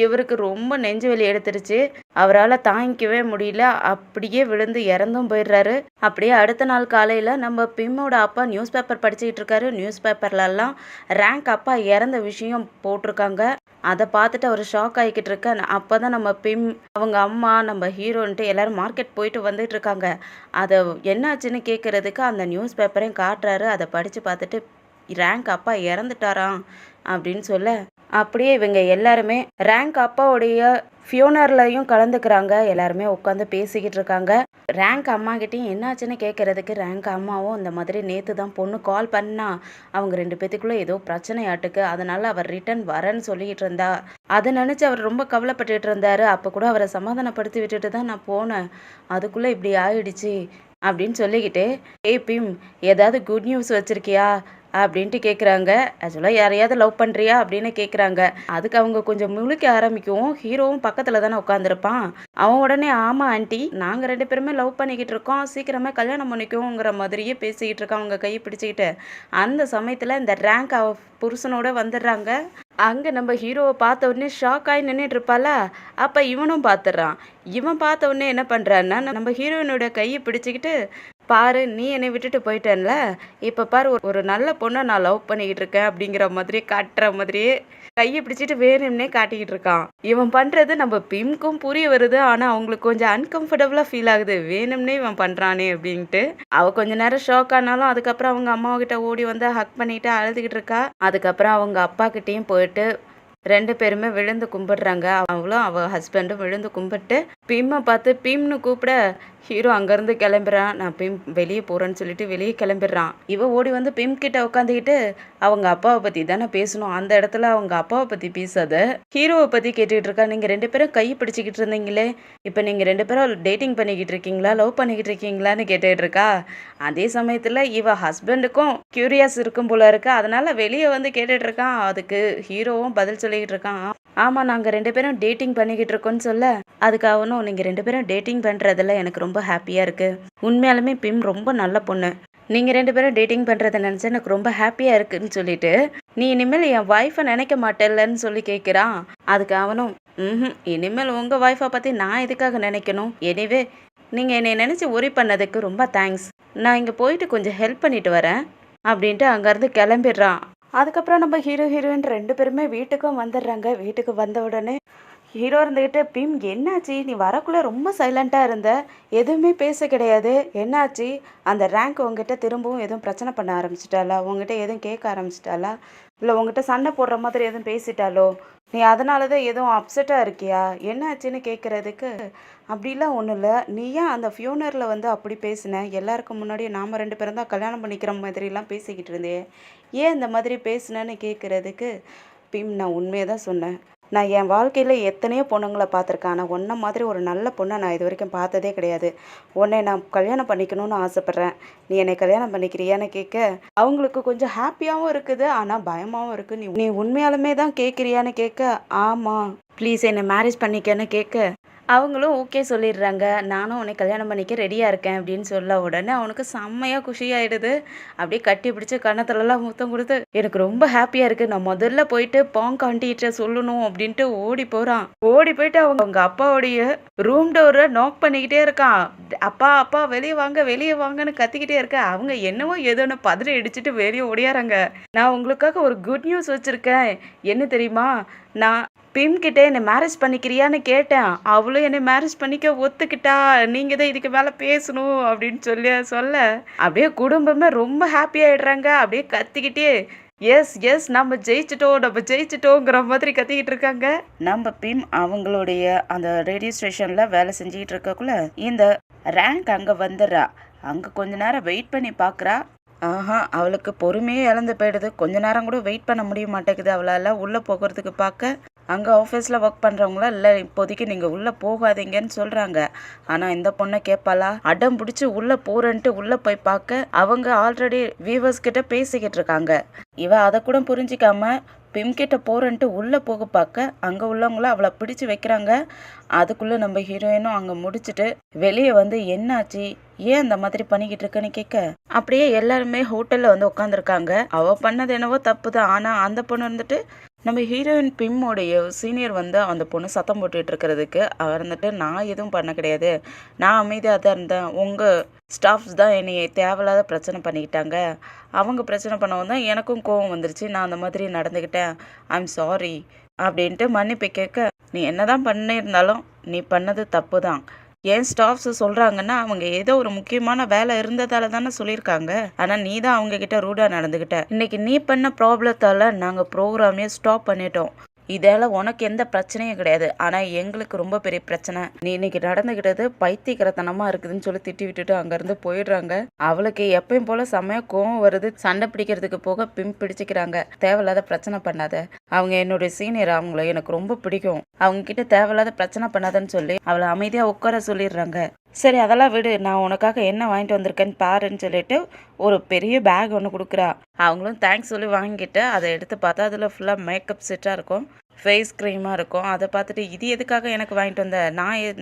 இவருக்கு ரொம்ப நெஞ்சு வலி எடுத்துருச்சு. அவரால் தாங்கிக்கவே முடியல. அப்படியே விழுந்து இறந்தும் போயிடுறாரு. அப்படியே அடுத்த நாள் காலையில் நம்ம பிம்மோட அப்பா நியூஸ் பேப்பர் படிச்சுக்கிட்டு இருக்காரு. நியூஸ் பேப்பர்லலாம் ரேங்க் அப்பா இறந்த விஷயம் போட்டிருக்காங்க. அதை பார்த்துட்டு அவர் ஷாக் ஆகிக்கிட்டு இருக்க. அப்போ தான் நம்ம பிம், அவங்க அம்மா, நம்ம ஹீரோன்ட்டு எல்லாரும் மார்க்கெட் போயிட்டு வந்துட்டு இருக்காங்க. அதை என்னாச்சுன்னு கேட்குறதுக்கு அந்த நியூஸ் பேப்பரையும் காட்டுறாரு. அதை படித்து பார்த்துட்டு, ரேங்க் அப்பா இறந்துட்டாராம் அப்படின்னு சொல்ல, அப்படியே இவங்க எல்லாருமே ரேங்க் அப்பாவுடைய ஃபியூனர்லையும் கலந்துக்கிறாங்க. எல்லாருமே உட்காந்து பேசிக்கிட்டு இருக்காங்க. ரேங்க் அம்மா கிட்டேயும் என்னாச்சுன்னு கேட்குறதுக்கு, ரேங்க் அம்மாவும் இந்த மாதிரி நேற்று தான் பொண்ணு கால் பண்ணா, அவங்க 2 பேத்துக்குள்ளே ஏதோ பிரச்சனையாட்டுக்கு, அதனால அவர் ரிட்டன் வரேன்னு சொல்லிக்கிட்டு இருந்தா. அதை நினச்சி அவர் ரொம்ப கவலைப்பட்டுட்டு இருந்தாரு. அப்போ கூட அவரை சமாதானப்படுத்தி விட்டுட்டு தான் நான் போனேன். அதுக்குள்ளே இப்படி ஆயிடுச்சு அப்படின்னு சொல்லிக்கிட்டு, ஏய் பிம், ஏதாவது குட் நியூஸ் வச்சிருக்கியா அப்படின்ட்டு கேட்குறாங்க. ஆக்சுவலாக யாரையாவது லவ் பண்ணுறியா அப்படின்னு கேட்குறாங்க. அதுக்கு அவங்க கொஞ்சம் முழிக்க ஆரம்பிக்கவும், ஹீரோவும் பக்கத்தில் தானே உட்காந்துருப்பான். அவன் உடனே, ஆமாம் ஆண்டி, நாங்கள் 2 பேருமே லவ் பண்ணிக்கிட்டு இருக்கோம், சீக்கிரமே கல்யாணம் பண்ணிக்குவோங்கிற மாதிரியே பேசிக்கிட்டு இருக்கான் அவங்க கையை பிடிச்சிக்கிட்டு. அந்த சமயத்தில் இந்த ரேங்க் அவ புருஷனோட வந்துடுறாங்க. அங்கே நம்ம ஹீரோவை பார்த்த உடனே ஷாக் ஆகி நின்றுட்டு இருப்பாள, அப்போ இவனும் பார்த்துடுறான். இவன் பார்த்த உடனே என்ன பண்ணுறான்னா, நம்ம ஹீரோயினோட கையை பிடிச்சிக்கிட்டு, பாரு நீ என்னை விட்டுட்டு போயிட்டேன்ல, இப்போ பாரு ஒரு நல்ல பொண்ணை நான் லவ் பண்ணிக்கிட்டு இருக்கேன் அப்படிங்கிற மாதிரியே காட்டுற மாதிரியே கையை பிடிச்சிட்டு வேணும்னே காட்டிக்கிட்டு இருக்கான். இவன் பண்ணுறது நம்ம பிம்க்கும் புரிய வருது. ஆனால் அவங்களுக்கு கொஞ்சம் அன்கம்ஃபர்டபுளாக ஃபீல் ஆகுது, வேணும்னே இவன் பண்ணுறானே அப்படின்ட்டு. அவள் கொஞ்ச நேரம் ஷாக் ஆனாலும் அதுக்கப்புறம் அவங்க அம்மாக்கிட்ட ஓடி வந்து ஹக் பண்ணிட்டு அழுதுகிட்டு இருக்கா. அதுக்கப்புறம் அவங்க அப்பா கிட்டேயும் போயிட்டு 2 பேருமே விழுந்து கும்பிடுறாங்க. அவளும் அவள் ஹஸ்பண்டும் விழுந்து கும்பிட்டு பிம்மை பார்த்து பிம்னு கூப்பிட, ஹீரோ அங்கேருந்து கிளம்புறான். நான் பிம் வெளியே போகிறேன்னு சொல்லிட்டு வெளியே கிளம்பிடுறான். இவ ஓடி வந்து பிம் கிட்ட உட்காந்துக்கிட்டு, அவங்க அப்பாவை பற்றி தானே பேசணும், அந்த இடத்துல அவங்க அப்பாவை பற்றி பேசாத, ஹீரோவை பற்றி கேட்டுக்கிட்டு இருக்கா. நீங்கள் 2 பேரும் கை பிடிச்சிக்கிட்டு இருந்தீங்களே, இப்போ நீங்கள் 2 பேரும் டேட்டிங் பண்ணிக்கிட்டு இருக்கீங்களா, லவ் பண்ணிக்கிட்டு இருக்கீங்களான்னு கேட்டுக்கிட்டு இருக்கா. அதே சமயத்தில் இவ ஹஸ்பண்டுக்கும் க்யூரியாஸ் இருக்கும் போல இருக்கு. அதனால வெளியே வந்து கேட்டுட்டு இருக்கான். அதுக்கு ஹீரோவும் பதில் சொல்லிக்கிட்டு இருக்கான், ஆமாம் நாங்கள் 2 பேரும் டேட்டிங் பண்ணிக்கிட்டு இருக்கோன்னு சொல்ல, அதுக்கு அவனும், நீங்கள் 2 பேரும் டேட்டிங் பண்ணுறதில்ல எனக்கு ரொம்ப ஹாப்பியாக இருக்குது, உண்மையாலுமே பிம் ரொம்ப நல்ல பொண்ணு, நீங்கள் 2 பேரும் டேட்டிங் பண்ணுறதை நினச்சா எனக்கு ரொம்ப ஹாப்பியாக இருக்குன்னு சொல்லிட்டு, நீ இனிமேல் என் ஒய்ஃபை நினைக்க மாட்டேல்லன்னு சொல்லி கேட்குறான். அதுக்கு அவனும், இனிமேல் உங்கள் ஒய்ஃபை பற்றி நான் எதுக்காக நினைக்கணும், எனிவே நீங்கள் என்னை நினச்சி ஒரி பண்ணதுக்கு ரொம்ப தேங்க்ஸ், நான் இங்கே போயிட்டு கொஞ்சம் ஹெல்ப் பண்ணிட்டு வரேன் அப்படின்ட்டு அங்கேருந்து கிளம்பிடுறான். அதுக்கப்புறம் நம்ம ஹீரோயின் 2 பேருமே வீட்டுக்கும் வந்துடுறாங்க. வீட்டுக்கு வந்த உடனே ஹீரோ இருந்துக்கிட்டு, பிம் என்னாச்சு, நீ வரக்குள்ளே ரொம்ப சைலண்ட்டாக இருந்த, எதுவுமே பேச கிடையாது, என்னாச்சு, அந்த ரேங்க் உங்ககிட்ட திரும்பவும் எதுவும் பிரச்சனை பண்ண ஆரம்பிச்சிட்டாளா, உங்ககிட்ட எதுவும் கேட்க ஆரம்பிச்சிட்டாளா, இல்லை உங்ககிட்ட சண்டை போடுற மாதிரி எதுவும் பேசிட்டாலோ, நீ அதனால தான் எதுவும் அப்செட்டாக இருக்கியா, என்ன ஆச்சுன்னு கேட்குறதுக்கு, அப்படிலாம் ஒன்றும் இல்லை, நீ ஏன் அந்த ஃபியூனரில் வந்து அப்படி பேசின, எல்லாருக்கும் முன்னாடி நாம் 2 பேரும் தான் கல்யாணம் பண்ணிக்கிற மாதிரிலாம் பேசிக்கிட்டு இருந்தே, ஏன் இந்த மாதிரி பேசுனேன்னு கேட்குறதுக்கு, நான் உண்மையை தான் சொன்னேன். நான் என் வாழ்க்கையில் எத்தனையோ பொண்ணுங்களை பார்த்துருக்கேன். ஆனால் உன்ன மாதிரி ஒரு நல்ல பொண்ணை நான் இது வரைக்கும் பார்த்ததே கிடையாது. உன்னை நான் கல்யாணம் பண்ணிக்கணும்னு ஆசைப்பட்றேன். நீ என்னை கல்யாணம் பண்ணிக்கிறியான்னு கேட்க, அவங்களுக்கு கொஞ்சம் ஹாப்பியாகவும் இருக்குது, ஆனால் பயமாகவும் இருக்குது. நீ நீ உண்மையாலுமே தான் கேட்குறியான்னு கேட்க, ஆமாம் ப்ளீஸ் என்னை மேரேஜ் பண்ணிக்கன்னு கேட்க, அவங்களும் ஓகே சொல்லிடுறாங்க. நானும் உன்னை கல்யாணம் பண்ணிக்க ரெடியாக இருக்கேன் அப்படின்னு சொல்ல உடனே அவனுக்கு செம்மையாக குஷியாயிடுது. அப்படியே கட்டி பிடிச்சி கன்னத்துலலாம் முத்தம் கொடுத்து, எனக்கு ரொம்ப ஹாப்பியாக இருக்குது, நான் முதல்ல போயிட்டு பாங்க் ஆண்டிகிட்ட சொல்லணும் அப்படின்ட்டு ஓடி போகிறான். ஓடி போயிட்டு அவங்க அப்பாவுடைய ரூம் டோரை நாக் பண்ணிக்கிட்டே இருக்கான். அப்பா அப்பா வெளியே வாங்க வெளியே வாங்கன்னு கத்திக்கிட்டே இருக்க. அவங்க என்னவோ ஏதோன்னு பதறி அடிச்சுட்டு வெளியே ஓடியாராங்க. நான் உங்களுக்காக ஒரு குட் நியூஸ் வச்சுருக்கேன். என்ன தெரியுமா, நான் கிட்ட என்னை மேரேஜ் பண்ணிக்கிறியான்னு கேட்டேன். அவளும் என்னை மேரேஜ் பண்ணிக்க ஒத்துக்கிட்டா. நீங்கள் தான் இதுக்கு மேலே பேசணும் அப்படின்னு சொல்ல அப்படியே குடும்பமே ரொம்ப ஹாப்பி ஆகிடுறாங்க. அப்படியே கத்திக்கிட்டே எஸ் எஸ் நம்ம ஜெயிச்சிட்டோங்கிற மாதிரி கத்திக்கிட்டு இருக்காங்க. நம்ம அவங்களுடைய அந்த ரேடியோ ஸ்டேஷனில் வேலை செஞ்சுக்கிட்டு இருக்கக்குள்ள இந்த ரேங்க் அங்கே வந்துடுறா. அங்கே கொஞ்ச நேரம் வெயிட் பண்ணி பார்க்குறா. அவளுக்கு பொறுமையே இழந்து போயிடுது. கொஞ்ச நேரம் கூட வெயிட் பண்ண முடிய மாட்டேங்குது அவளால் உள்ளே போகிறதுக்கு. பார்க்க அங்கே ஆஃபீஸில் ஒர்க் பண்ணுறவங்களாம் இல்லை, இப்போதைக்கு நீங்கள் உள்ளே போகாதீங்கன்னு சொல்கிறாங்க. ஆனால் இந்த பொண்ணை கேட்பாளா, அடம் பிடிச்சி உள்ளே போகிறேன்ட்டு உள்ளே போய் பார்க்க அவங்க ஆல்ரெடி வியூவர்ஸ் கிட்ட பேசிக்கிட்டு இருக்காங்க. இவ அதை கூட புரிஞ்சிக்காம கிட்ட போகிறேன்ட்டு உள்ளே போக பார்க்க அங்கே உள்ளவங்கள அவளை பிடிச்சி வைக்கிறாங்க. அதுக்குள்ளே நம்ம ஹீரோயினும் அங்கே முடிச்சுட்டு வெளியே வந்து என்னாச்சு, ஏன் அந்த மாதிரி பண்ணிக்கிட்டு இருக்குன்னு கேட்க, அப்படியே எல்லாருமே ஹோட்டலில் வந்து உட்காந்துருக்காங்க. அவள் பண்ணது என்னவோ தப்பு தான். ஆனால் அந்த பொண்ணு வந்துட்டு நம்ம ஹீரோயின் பிம்மோடைய சீனியர் வந்து அந்த பொண்ணு சத்தம் போட்டுட்டு இருக்கிறதுக்கு அவர் வந்துட்டு, நான் எதுவும் பண்ண கிடையாது, நான் அமைதியாக தான் இருந்தேன், உங்கள் ஸ்டாஃப்ஸ் தான் என்னை தேவையில்லாத பிரச்சனை பண்ணிக்கிட்டாங்க, அவங்க பிரச்சனை பண்ணவும் தான் எனக்கும் கோவம் வந்துருச்சு, நான் அந்த மாதிரி நடந்துக்கிட்டேன், ஐம் சாரி அப்படின்ட்டு மன்னிப்பு கேட்க, நீ என்ன தான் பண்ணியிருந்தாலும் நீ பண்ணது தப்பு தான். ஏன் ஸ்டாஃப்ஸ் சொல்கிறாங்கன்னா அவங்க ஏதோ ஒரு முக்கியமான வேலை இருந்ததால தானே சொல்லியிருக்காங்க. ஆனால் நீ தான் அவங்கக்கிட்ட ரூடாக நடந்துக்கிட்ட. இன்னைக்கு நீ பண்ண ப்ராப்ளத்தால் நாங்கள் ப்ரோக்ராமே ஸ்டாப் பண்ணிட்டோம். இதால் உனக்கு எந்த பிரச்சனையும் கிடையாது. ஆனால் எங்களுக்கு ரொம்ப பெரிய பிரச்சனை. நீ இன்னைக்கு நடந்துக்கிட்டது பைத்தியக்கரத்தனமாக இருக்குதுன்னு சொல்லி திட்டி விட்டுட்டு அங்கேருந்து போயிடுறாங்க. அவளுக்கு எப்பயும் போல் செம்மையாக கோவம் வருது. சண்டை பிடிக்கிறதுக்கு போக பிடிச்சிக்கிறாங்க. தேவையில்லாத பிரச்சனை பண்ணாத, அவங்க என்னுடைய சீனியர், அவங்கள எனக்கு ரொம்ப பிடிக்கும், அவங்க கிட்ட தேவையில்லாத பிரச்சனை பண்ணாதன்னு சொல்லி அவளை அமைதியாக உட்கார சொல்லிடுறாங்க. சரி அதெல்லாம் விடு, நான் உனக்காக என்ன வாங்கிட்டு வந்திருக்கேன்னு பாருன்னு சொல்லிட்டு ஒரு பெரிய பேக் ஒன்று கொடுக்குறா. அவங்களும் தேங்க்ஸ் சொல்லி வாங்கிட்டு அதை எடுத்து பார்த்தா அதில் ஃபுல்லாக மேக்கப் செட்டாக இருக்கும், ஃபேஸ் க்ரீமாக இருக்கும். அதை பார்த்துட்டு இது எதுக்காக எனக்கு வாங்கிட்டு வந்த,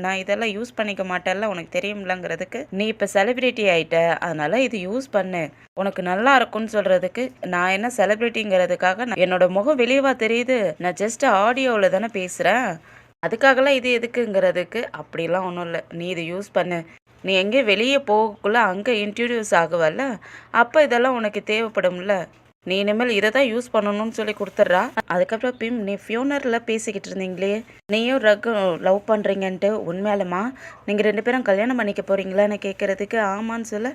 நான் இதெல்லாம் யூஸ் பண்ணிக்க மாட்டேன்ல, உனக்கு தெரியும்லங்கிறதுக்கு, நீ இப்போ செலிப்ரிட்டி ஆகிட்ட அதனால் இது யூஸ் பண்ணு, உனக்கு நல்லா இருக்கும்னு சொல்கிறதுக்கு, நான் என்ன செலிப்ரிட்டிங்கிறதுக்காக என்னோட முகம் வெளியவா தெரியுது, நான் ஜஸ்ட் ஆடியோவில் தானே பேசுகிறேன், அதுக்காகலாம் இது எதுக்குங்கிறதுக்கு, அப்படிலாம் ஒன்றும் இல்லை, நீ இதை யூஸ் பண்ணு, நீ எங்கே வெளியே போகக்குள்ளே அங்கே இன்ட்ரடியூஸ் ஆகுவல்ல, அப்போ இதெல்லாம் உனக்கு தேவைப்படும்ல, நீ இனிமேல் இதை தான் யூஸ் பண்ணணும்னு சொல்லி கொடுத்துட்றா. அதுக்கப்புறம் நீ ஃபியூனரில் பேசிக்கிட்டு இருந்தீங்களே, நீயும் லவ் பண்ணுறீங்கன்ட்டு, உண்மையாலுமா நீங்கள் 2 பேரும் கல்யாணம் பண்ணிக்க போகிறீங்களான்னு கேட்குறதுக்கு, ஆமான்னு சொல்ல,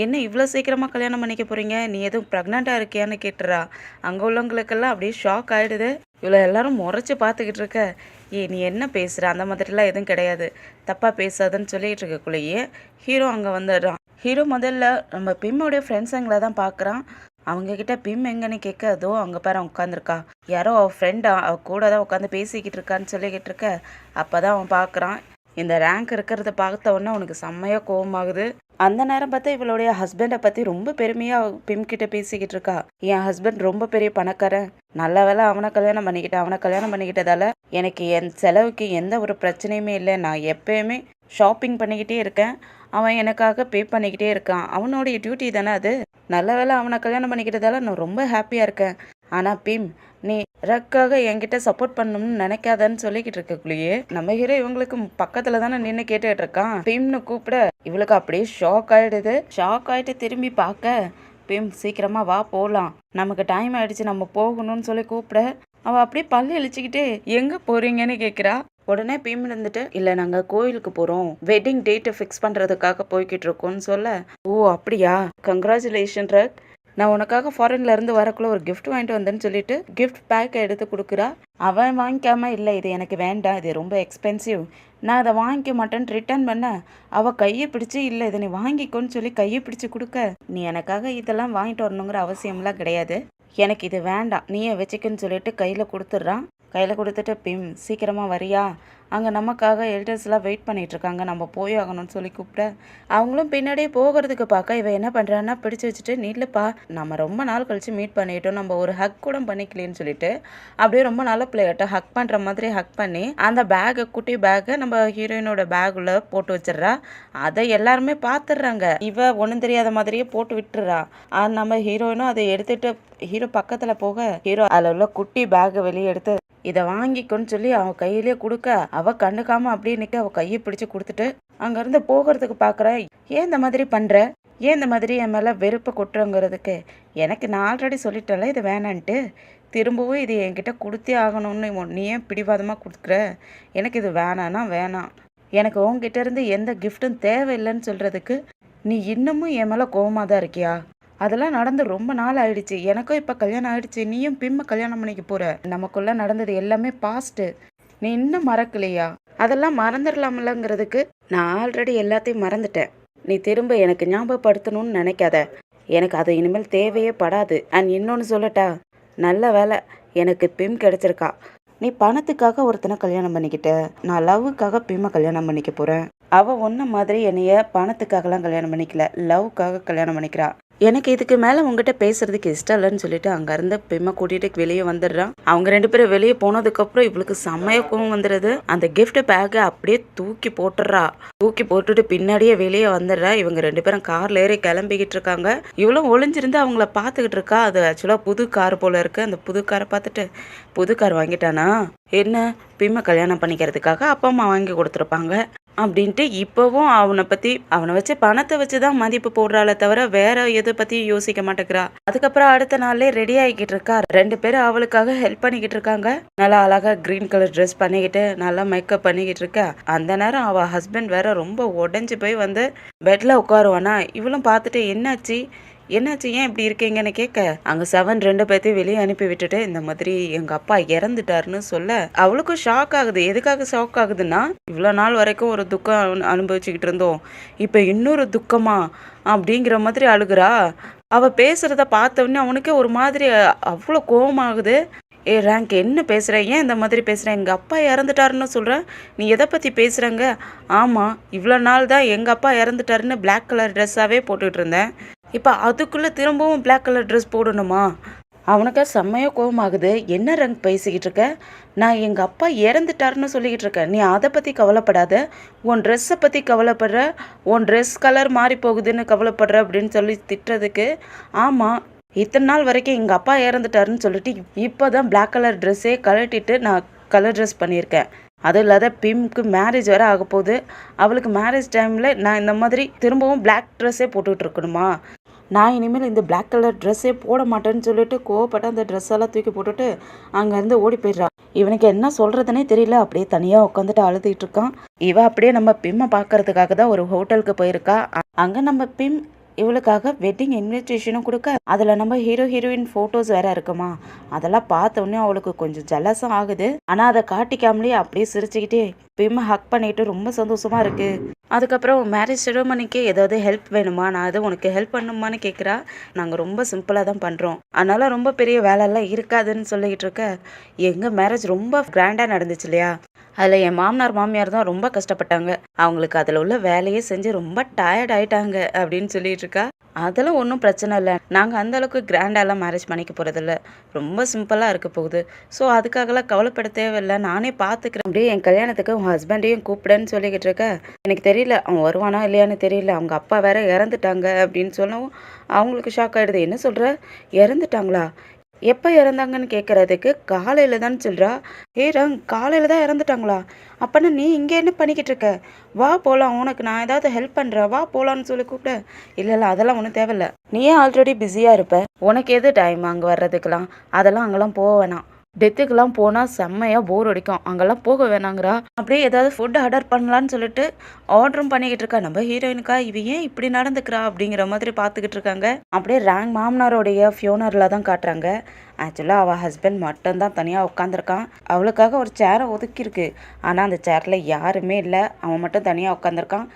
என்ன இவ்வளோ சீக்கிரமாக கல்யாணம் பண்ணிக்க போகிறீங்க, நீ எதுவும் ப்ரெக்னெண்ட்டாக இருக்கியான்னு கேட்டுறா. அங்கே உள்ளவங்களுக்கெல்லாம் அப்படியே ஷாக் ஆகிடுது. இவ்வளோ எல்லாரும் முறைச்சி பார்த்துக்கிட்டு இருக்க, நீ என்ன பேசுகிற, அந்த மாதிரிலாம் எதுவும் கிடையாது, தப்பாக பேசாதுன்னு சொல்லிகிட்டு இருக்கக்குள்ளேயே ஹீரோ அங்கே வந்துடுறான். ஹீரோ முதல்ல நம்ம பிம்மோடைய ஃப்ரெண்ட்ஸுங்களை தான் பார்க்குறான். அவங்கக்கிட்ட எங்கன்னு கேட்க, அதோ அங்கே பாரு உட்காந்துருக்கா, யாரோ அவள் ஃப்ரெண்டா, அவள் கூட தான் உட்காந்து பேசிக்கிட்டு இருக்கான்னு சொல்லிக்கிட்டு இருக்க. அப்போ தான் அவன் பார்க்குறான், இந்த ரேங்க் இருக்கிறத பார்த்த உடனே அவனுக்கு செம்மையாக கோவமாகுது. அந்த நேரம் பார்த்தா இவளுடைய ஹஸ்பண்டை பற்றி ரொம்ப பெருமையாக கிட்ட பேசிக்கிட்டு இருக்கா. என் ஹஸ்பண்ட் ரொம்ப பெரிய பணக்காரன், நல்ல வேலை அவனை கல்யாணம் பண்ணிக்கிட்டதால எனக்கு என் செலவுக்கு எந்த ஒரு பிரச்சனையுமே இல்லை, நான் எப்பயுமே ஷாப்பிங் பண்ணிக்கிட்டே இருக்கேன், அவன் எனக்காக பே பண்ணிக்கிட்டே இருக்கான், அவனுடைய டியூட்டி தானே அது, நல்ல வேலை அவனை கல்யாணம் பண்ணிக்கிட்டதால நான் ரொம்ப ஹாப்பியாக இருக்கேன். ஆனால் நீ ரக்காக என்கிட்ட சப்போர்ட் பண்ணணும்னு நினைக்காதன்னு சொல்லிக்கிட்டு இருக்கக்குள்ளேயே நம்ம ஹீரோ இவங்களுக்கு பக்கத்தில் தானே நின்று கேட்டுட்டு இருக்கான். பிம்னு கூப்பிட இவளுக்கு அப்படியே ஷாக் ஆகிட்டு திரும்பி பார்க்க, சீக்கிரமாக வா போகலாம், நமக்கு டைம் ஆகிடுச்சு, நம்ம போகணும்னு சொல்லி கூப்பிட, அவள் அப்படியே பல்லு இழிச்சிக்கிட்டு எங்கே போகிறீங்கன்னு கேட்குறா. உடனே இருந்துட்டு, இல்லை நாங்கள் கோயிலுக்கு போகிறோம், வெட்டிங் டேட்டை ஃபிக்ஸ் பண்ணுறதுக்காக போய்கிட்டு இருக்கோம்னு சொல்ல, ஓ அப்படியா, கங்க்ராச்சுலேஷன் ரக், நான் உனக்காக ஃபாரின்ல இருந்து வரக்குள்ள ஒரு gift வாங்கிட்டு வந்தேன்னு சொல்லிட்டு gift பேக் எடுத்து குடுக்குறா. அவன் வாங்கிக்காம, "இல்ல இது எனக்கு வேண்டாம். இது ரொம்ப எக்ஸ்பென்சிவ். நான் இத வாங்கிக்க மாட்டேன்னு" ரிட்டர்ன் பண்ண, அவ கைய பிடிச்சு, "இல்ல இத நீ வாங்கிக்கோன்னு" சொல்லி கைய பிடிச்சு குடுக்க, "நீ எனக்காக இதெல்லாம் வாங்கிட்டு வரணுங்கிற அவசியம்லாம் கிடையாது. எனக்கு இது வேண்டாம். நீயே வச்சுக்கன்னு" சொல்லிட்டு கையில குடுத்துடுறான். கையில குடுத்துட்டு, "பிம் சீக்கிரமா வரியா? அங்க நமக்காக எல்டர்ஸ்லாம் வெயிட் பண்ணிட்டு இருக்காங்க. நம்ம போய் ஆகணும்னு" சொல்லி கூப்பிட, அவங்களும் பின்னாடியே போகிறதுக்கு பார்க்க, இவ என்ன பண்றான்னா பிடிச்சு வச்சுட்டு, "நில்லுப்பா, நம்ம ரொம்ப நாள் கழிச்சு மீட் பண்ணிட்டோம். நம்ம ஒரு ஹக் கூட பண்ணிக்கலேன்னு" சொல்லிட்டு அப்படியே ரொம்ப நல்ல பிள்ளையாட்ட ஹக் பண்ற மாதிரி ஹக் பண்ணி அந்த குட்டி பேக்கை நம்ம ஹீரோயினோட பேக்குள்ள போட்டு வச்சிடுறா. அதை எல்லாருமே பார்த்துடுறாங்க. இவ ஒன்றும் தெரியாத மாதிரியே போட்டு விட்டுறா. நம்ம ஹீரோயினும் அதை எடுத்துட்டு ஹீரோ பக்கத்துல போக, ஹீரோ அதில் உள்ள குட்டி பேக்கை வெளியே எடுத்து, "இதை வாங்கிக்கோன்னு" சொல்லி அவன் கையிலே கொடுக்க, அவ கண்டுக்காம அப்படியே நிக்க, அவ கையை பிடிச்சு கொடுத்துட்டு அங்கிருந்து போகிறதுக்கு பார்க்குறேன். "ஏன் இந்த மாதிரி பண்ற? ஏன் இந்த மாதிரி என் மேல வெறுப்பை கொட்டுறங்கிறதுக்கு? எனக்கு நான் ஆல்ரெடி சொல்லிட்டேன்ல இது வேணான்ட்டு. திரும்பவும் இது என்கிட்ட கொடுத்தே ஆகணும்னு நீ ஏன் பிடிவாதமா கொடுக்குற? எனக்கு இது வேணான்னா வேணாம். எனக்கு உன்கிட்ட இருந்து எந்த கிஃப்ட்டும் தேவையில்லைன்னு சொல்றதுக்கு நீ இன்னமும் என் மேல கோவமா தான் இருக்கியா? அதெல்லாம் நடந்து ரொம்ப நாள் ஆயிடுச்சு. எனக்கும் இப்ப கல்யாணம் ஆயிடுச்சு. நீயும் பிம்ம கல்யாணம் பண்ணிக்க போற. நமக்குள்ள நடந்தது எல்லாமே பாஸ்ட். நீ இன்னும் மறக்கலையா? அதெல்லாம் மறந்துடலாம்லங்கிறதுக்கு நான் ஆல்ரெடி எல்லாத்தையும் மறந்துட்டேன். நீ திரும்ப எனக்கு ஞாபகப்படுத்தணும்னு நினைக்காத. எனக்கு அது இனிமேல் தேவையே படாது. அண்ட் இன்னொன்னு சொல்லட்டா? நல்ல வேலை எனக்கு பிம் கிடைச்சிருக்கா. நீ பணத்துக்காக ஒருத்தனை கல்யாணம் பண்ணிக்கிட்ட. நான் லவ்வுக்காக பிம்ம கல்யாணம் பண்ணிக்க போறேன். அவ ஒன்ன மாதிரி என்னைய பணத்துக்காகலாம் கல்யாணம் பண்ணிக்கல, லவ்வுக்காக கல்யாணம் பண்ணிக்கிறா. எனக்கு இதுக்கு மேல உங்ககிட்ட பேசுறதுக்கு இஷ்டம் இல்லைன்னு சொல்லிட்டு அங்க இருந்து பிம்ம கூட்டிட்டு வெளியே வந்துடுறான். அவங்க 2 பேரும் வெளியே போனதுக்கு அப்புறம் இவளுக்கு செம்மைய கோவம் வந்துடுது. அந்த கிஃப்ட் பேக்கை அப்படியே தூக்கி போட்டுடுறா. தூக்கி போட்டுட்டு பின்னாடியே வெளியே வந்துடுறா. இவங்க 2 பேரும் கார்ல ஏறி கிளம்பிக்கிட்டு இருக்காங்க. இவளும் ஒளிஞ்சிருந்து அவங்கள பார்த்துக்கிட்டு இருக்கா. அது ஆக்சுவலா புது கார் போல இருக்கு. அந்த புது காரை பார்த்துட்டு, புது கார் வாங்கிட்டானா என்ன, பிம்ம கல்யாணம் பண்ணிக்கிறதுக்காக அப்பா அம்மா வாங்கி கொடுத்துருப்பாங்க அப்படின்ட்டு இப்போவும் அவனை வச்சு பணத்தை வச்சு தான் மதிப்பு போடுறாளே தவிர வேற எதை பற்றியும் யோசிக்க மாட்டேங்கிறா. அதுக்கப்புறம் அடுத்த நாள்லே ரெடி ஆகிக்கிட்டு இருக்கா. 2 பேரும் அவளுக்காக ஹெல்ப் பண்ணிக்கிட்டு இருக்காங்க. நல்லா அழகா கிரீன் கலர் ட்ரெஸ் பண்ணிக்கிட்டு நல்லா மேக்கப் பண்ணிக்கிட்டு இருக்கா. அந்த நேரம் அவள் ஹஸ்பண்ட் வேற ரொம்ப உடஞ்சி போய் வந்து பெட்ல உட்காருவானா. இவளும் பார்த்துட்டு, என்னாச்சு என்னாச்சு, ஏன் இப்படி இருக்கீங்கன்னு கேட்க, அங்க 2 பேர்த்தையும் வெளியே அனுப்பி விட்டுட்டு இந்த மாதிரி எங்க அப்பா இறந்துட்டாருன்னு சொல்ல, அவளுக்கும் ஷாக் ஆகுது. எதுக்காக ஷாக் ஆகுதுன்னா, இவ்வளோ நாள் வரைக்கும் ஒரு துக்கம் அனுபவிச்சுக்கிட்டு இருந்தோம், இப்போ இன்னொரு துக்கமா அப்படிங்கிற மாதிரி அழுகுறா. அவ பேசுறத பார்த்த உடனே அவனுக்கே ஒரு மாதிரி அவ்வளோ கோவமாகுது. "ஏ ரேங்க், என்ன பேசுற? ஏன் இந்த மாதிரி பேசுற? எங்க அப்பா இறந்துட்டாருன்னு சொல்ற, நீ எதை பத்தி பேசுறங்க?" "ஆமா, இவ்வளோ நாள் தான் எங்க அப்பா இறந்துட்டாருன்னு பிளாக் கலர் ட்ரெஸ்ஸாவே போட்டுட்டு இருந்தேன். இப்போ அதுக்குள்ள திரும்பவும் பிளாக் கலர் ட்ரெஸ் போடணுமா?" அவனுக்கு செம்மையா கோவமாகுது. "என்ன ரேங்க் பேசிக்கிட்டு இருக்க? நான் எங்க அப்பா இறந்துட்டாருன்னு சொல்லிக்கிட்டு இருக்கேன். நீ அதை பத்தி கவலைப்படாத. உன் ட்ரெஸ்ஸை பத்தி கவலைப்படுற. உன் ட்ரெஸ் கலர் மாறி போகுதுன்னு கவலைப்படுற" அப்படின்னு சொல்லி திட்டுறதுக்கு, "ஆமா, இத்தனை நாள் வரைக்கும் எங்க அப்பா இறந்துட்டாருன்னு சொல்லிட்டு இப்போதான் பிளாக் கலர் ட்ரெஸ்ஸே கழட்டிட்டு நான் கலர் ட்ரெஸ் பண்ணியிருக்கேன். அதுவும் இல்லாத பிம்க்கு மேரேஜ் வேற ஆக போகுது. அவளுக்கு மேரேஜ் டைமில் நான் இந்த மாதிரி திரும்பவும் பிளாக் ட்ரெஸ்ஸே போட்டுக்கிட்டு இருக்கணுமா? நான் இனிமேல் இந்த பிளாக் கலர் ட்ரெஸ்ஸே போட மாட்டேன்னு சொல்லிட்டு கோவப்பட்டு அந்த ட்ரெஸ் எல்லாம் தூக்கி போட்டுட்டு அங்கேருந்து ஓடி போயிடுறா. இவனுக்கு என்ன சொல்றதுனே தெரியல. அப்படியே தனியாக உட்காந்துட்டு அழுதுகிட்டு இருக்கான். இவ அப்படியே நம்ம பிம்மை பார்க்கறதுக்காக தான் ஒரு ஹோட்டலுக்கு போயிருக்கா. அங்கே நம்ம பிம் இவளுக்காக வெட்டிங் இன்விடேஷனும் கொடுக்க, அதில் நம்ம ஹீரோயின் ஃபோட்டோஸ் வேற இருக்குமா. அதெல்லாம் பார்த்த உடனே அவளுக்கு கொஞ்சம் ஜலஸும் ஆகுது. ஆனால் அதை காட்டிக்காமலே அப்படியே சிரிச்சுக்கிட்டே பிம்மை ஹக் பண்ணிட்டு ரொம்ப சந்தோஷமா இருக்கு. அதுக்கப்புறம் மேரேஜ் செரமனிக்கு ஏதாவது ஹெல்ப் வேணுமா, நான் எதுவும் உனக்கு ஹெல்ப் பண்ணுமான்னு கேட்குறா. நாங்கள் ரொம்ப சிம்பிளாக தான் பண்ணுறோம், அதனால ரொம்ப பெரிய வேலையெல்லாம் இருக்காதுன்னு சொல்லிக்கிட்டு இருக்க, எங்கள் மேரேஜ் ரொம்ப கிராண்டாக நடந்துச்சு இல்லையா, அதில் என் மாமனார் மாமியார் தான் ரொம்ப கஷ்டப்பட்டாங்க. அவங்களுக்கு அதில் உள்ள வேலையே செஞ்சு ரொம்ப டயர்ட் ஆயிட்டாங்க அப்படின்னு சொல்லிட்டு இருக்கா. அதெல்லாம் ஒன்றும் பிரச்சனை இல்லை, நாங்கள் அந்த அளவுக்கு கிராண்டாலாம் மேரேஜ் பண்ணிக்க போகிறதில்ல, ரொம்ப சிம்பிளாக இருக்க போகுது. ஸோ அதுக்காகலாம் கவலைப்பட தேவையில்லை, நானே பார்த்துக்கிறேன். அப்படியே என் கல்யாணத்துக்கு உன் ஹஸ்பண்டையும் கூப்பிடுன்னு சொல்லிக்கிட்டு இருக்க. எனக்கு தெரியல அவன் வருவானா இல்லையான்னு தெரியல, அவங்க அப்பா வேற இறந்துட்டாங்க அப்படின்னு சொல்லவும் அவங்களுக்கு ஷாக் ஆகிடுது. என்ன சொல்கிற, இறந்துட்டாங்களா? எப்போ இறந்தாங்கன்னு கேட்குறதுக்கு காலையில் தான் சொல்கிறா. ரங், காலையில் தான் இறந்துட்டாங்களா? அப்போனா நீ இங்கே என்ன பண்ணிக்கிட்டு இருக்க? வா போகலாம், உனக்கு நான் ஏதாவது ஹெல்ப் பண்ணுறேன், வா போகலான்னு சொல்லி கூப்பிட. இல்லை அதெல்லாம் ஒன்றும் தேவையில்ல, நீயே ஆல்ரெடி பிஸியாக இருப்ப, உனக்கு எது டைம் அங்கே வர்றதுக்கெல்லாம், அதெல்லாம் அங்கெல்லாம் போக வேணாம், டெத்துக்கெல்லாம் போனா செம்மையா போர் அடிக்கும். அங்கெல்லாம் போக வேணாங்கிறா. அப்படியே ஏதாவது ஃபுட் ஆர்டர் பண்ணலான்னு சொல்லிட்டு ஆர்டரும் பண்ணிக்கிட்டு இருக்கா. நம்ம ஹீரோயினுக்கா இவ ஏன் இப்படி நடந்துக்கிறா அப்படிங்கிற மாதிரி பார்த்துக்கிட்டு இருக்காங்க. அப்படியே ரேங்க் மாமனாரோடைய ஃபியூனரலா தான் காட்டுறாங்க. ஆக்சுவலா அவ ஹஸ்பண்ட் மட்டும் தான் தனியா உட்காந்துருக்கான். அவளுக்காக ஒரு சேரை ஒதுக்கியிருக்கு. ஆனா அந்த சேர்ல யாருமே இல்ல. அவன் மட்டும் தனியா உட்காந்துருக்கான்.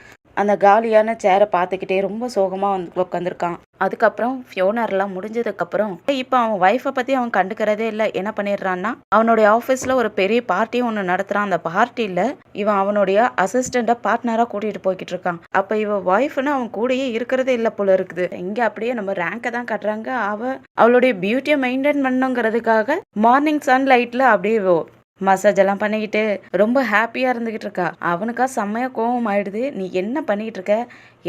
அந்த காலியான சேரை பார்த்துக்கிட்டே ரொம்ப சோகமா வந்து உட்காந்துருக்கான். அதுக்கப்புறம் ஃபியூனர்லாம் முடிஞ்சதுக்கப்புறம் இப்போ அவன் ஒய்ஃபை பற்றி அவன் கண்டுக்கிறதே இல்லை. என்ன பண்ணிடுறான்னா அவனுடைய ஆஃபீஸில் ஒரு பெரிய பார்ட்டியும் ஒன்று நடத்துகிறான். அந்த பார்ட்டியில் இவன் அவனுடைய அசிஸ்டண்ட்டை பார்ட்னராக கூட்டிகிட்டு போய்கிட்டு இருக்கான். அப்போ இவன் ஒய்ஃப்னு அவன் கூடயே இருக்கிறதே இல்லை போல இருக்குது. இங்கே அப்படியே நம்ம ரேங்கை தான் கட்டுறாங்க. அவளுடைய பியூட்டியை மெயின்டைன் பண்ணுங்கிறதுக்காக மார்னிங் சன்லைட்டில் அப்படியே மசாஜ் எல்லாம் பண்ணிக்கிட்டு ரொம்ப ஹாப்பியாக இருந்துக்கிட்டு இருக்கா. அவனுக்கா செம்மையா கோவம் ஆயிடுது. நீ என்ன பண்ணிக்கிட்டு இருக்க?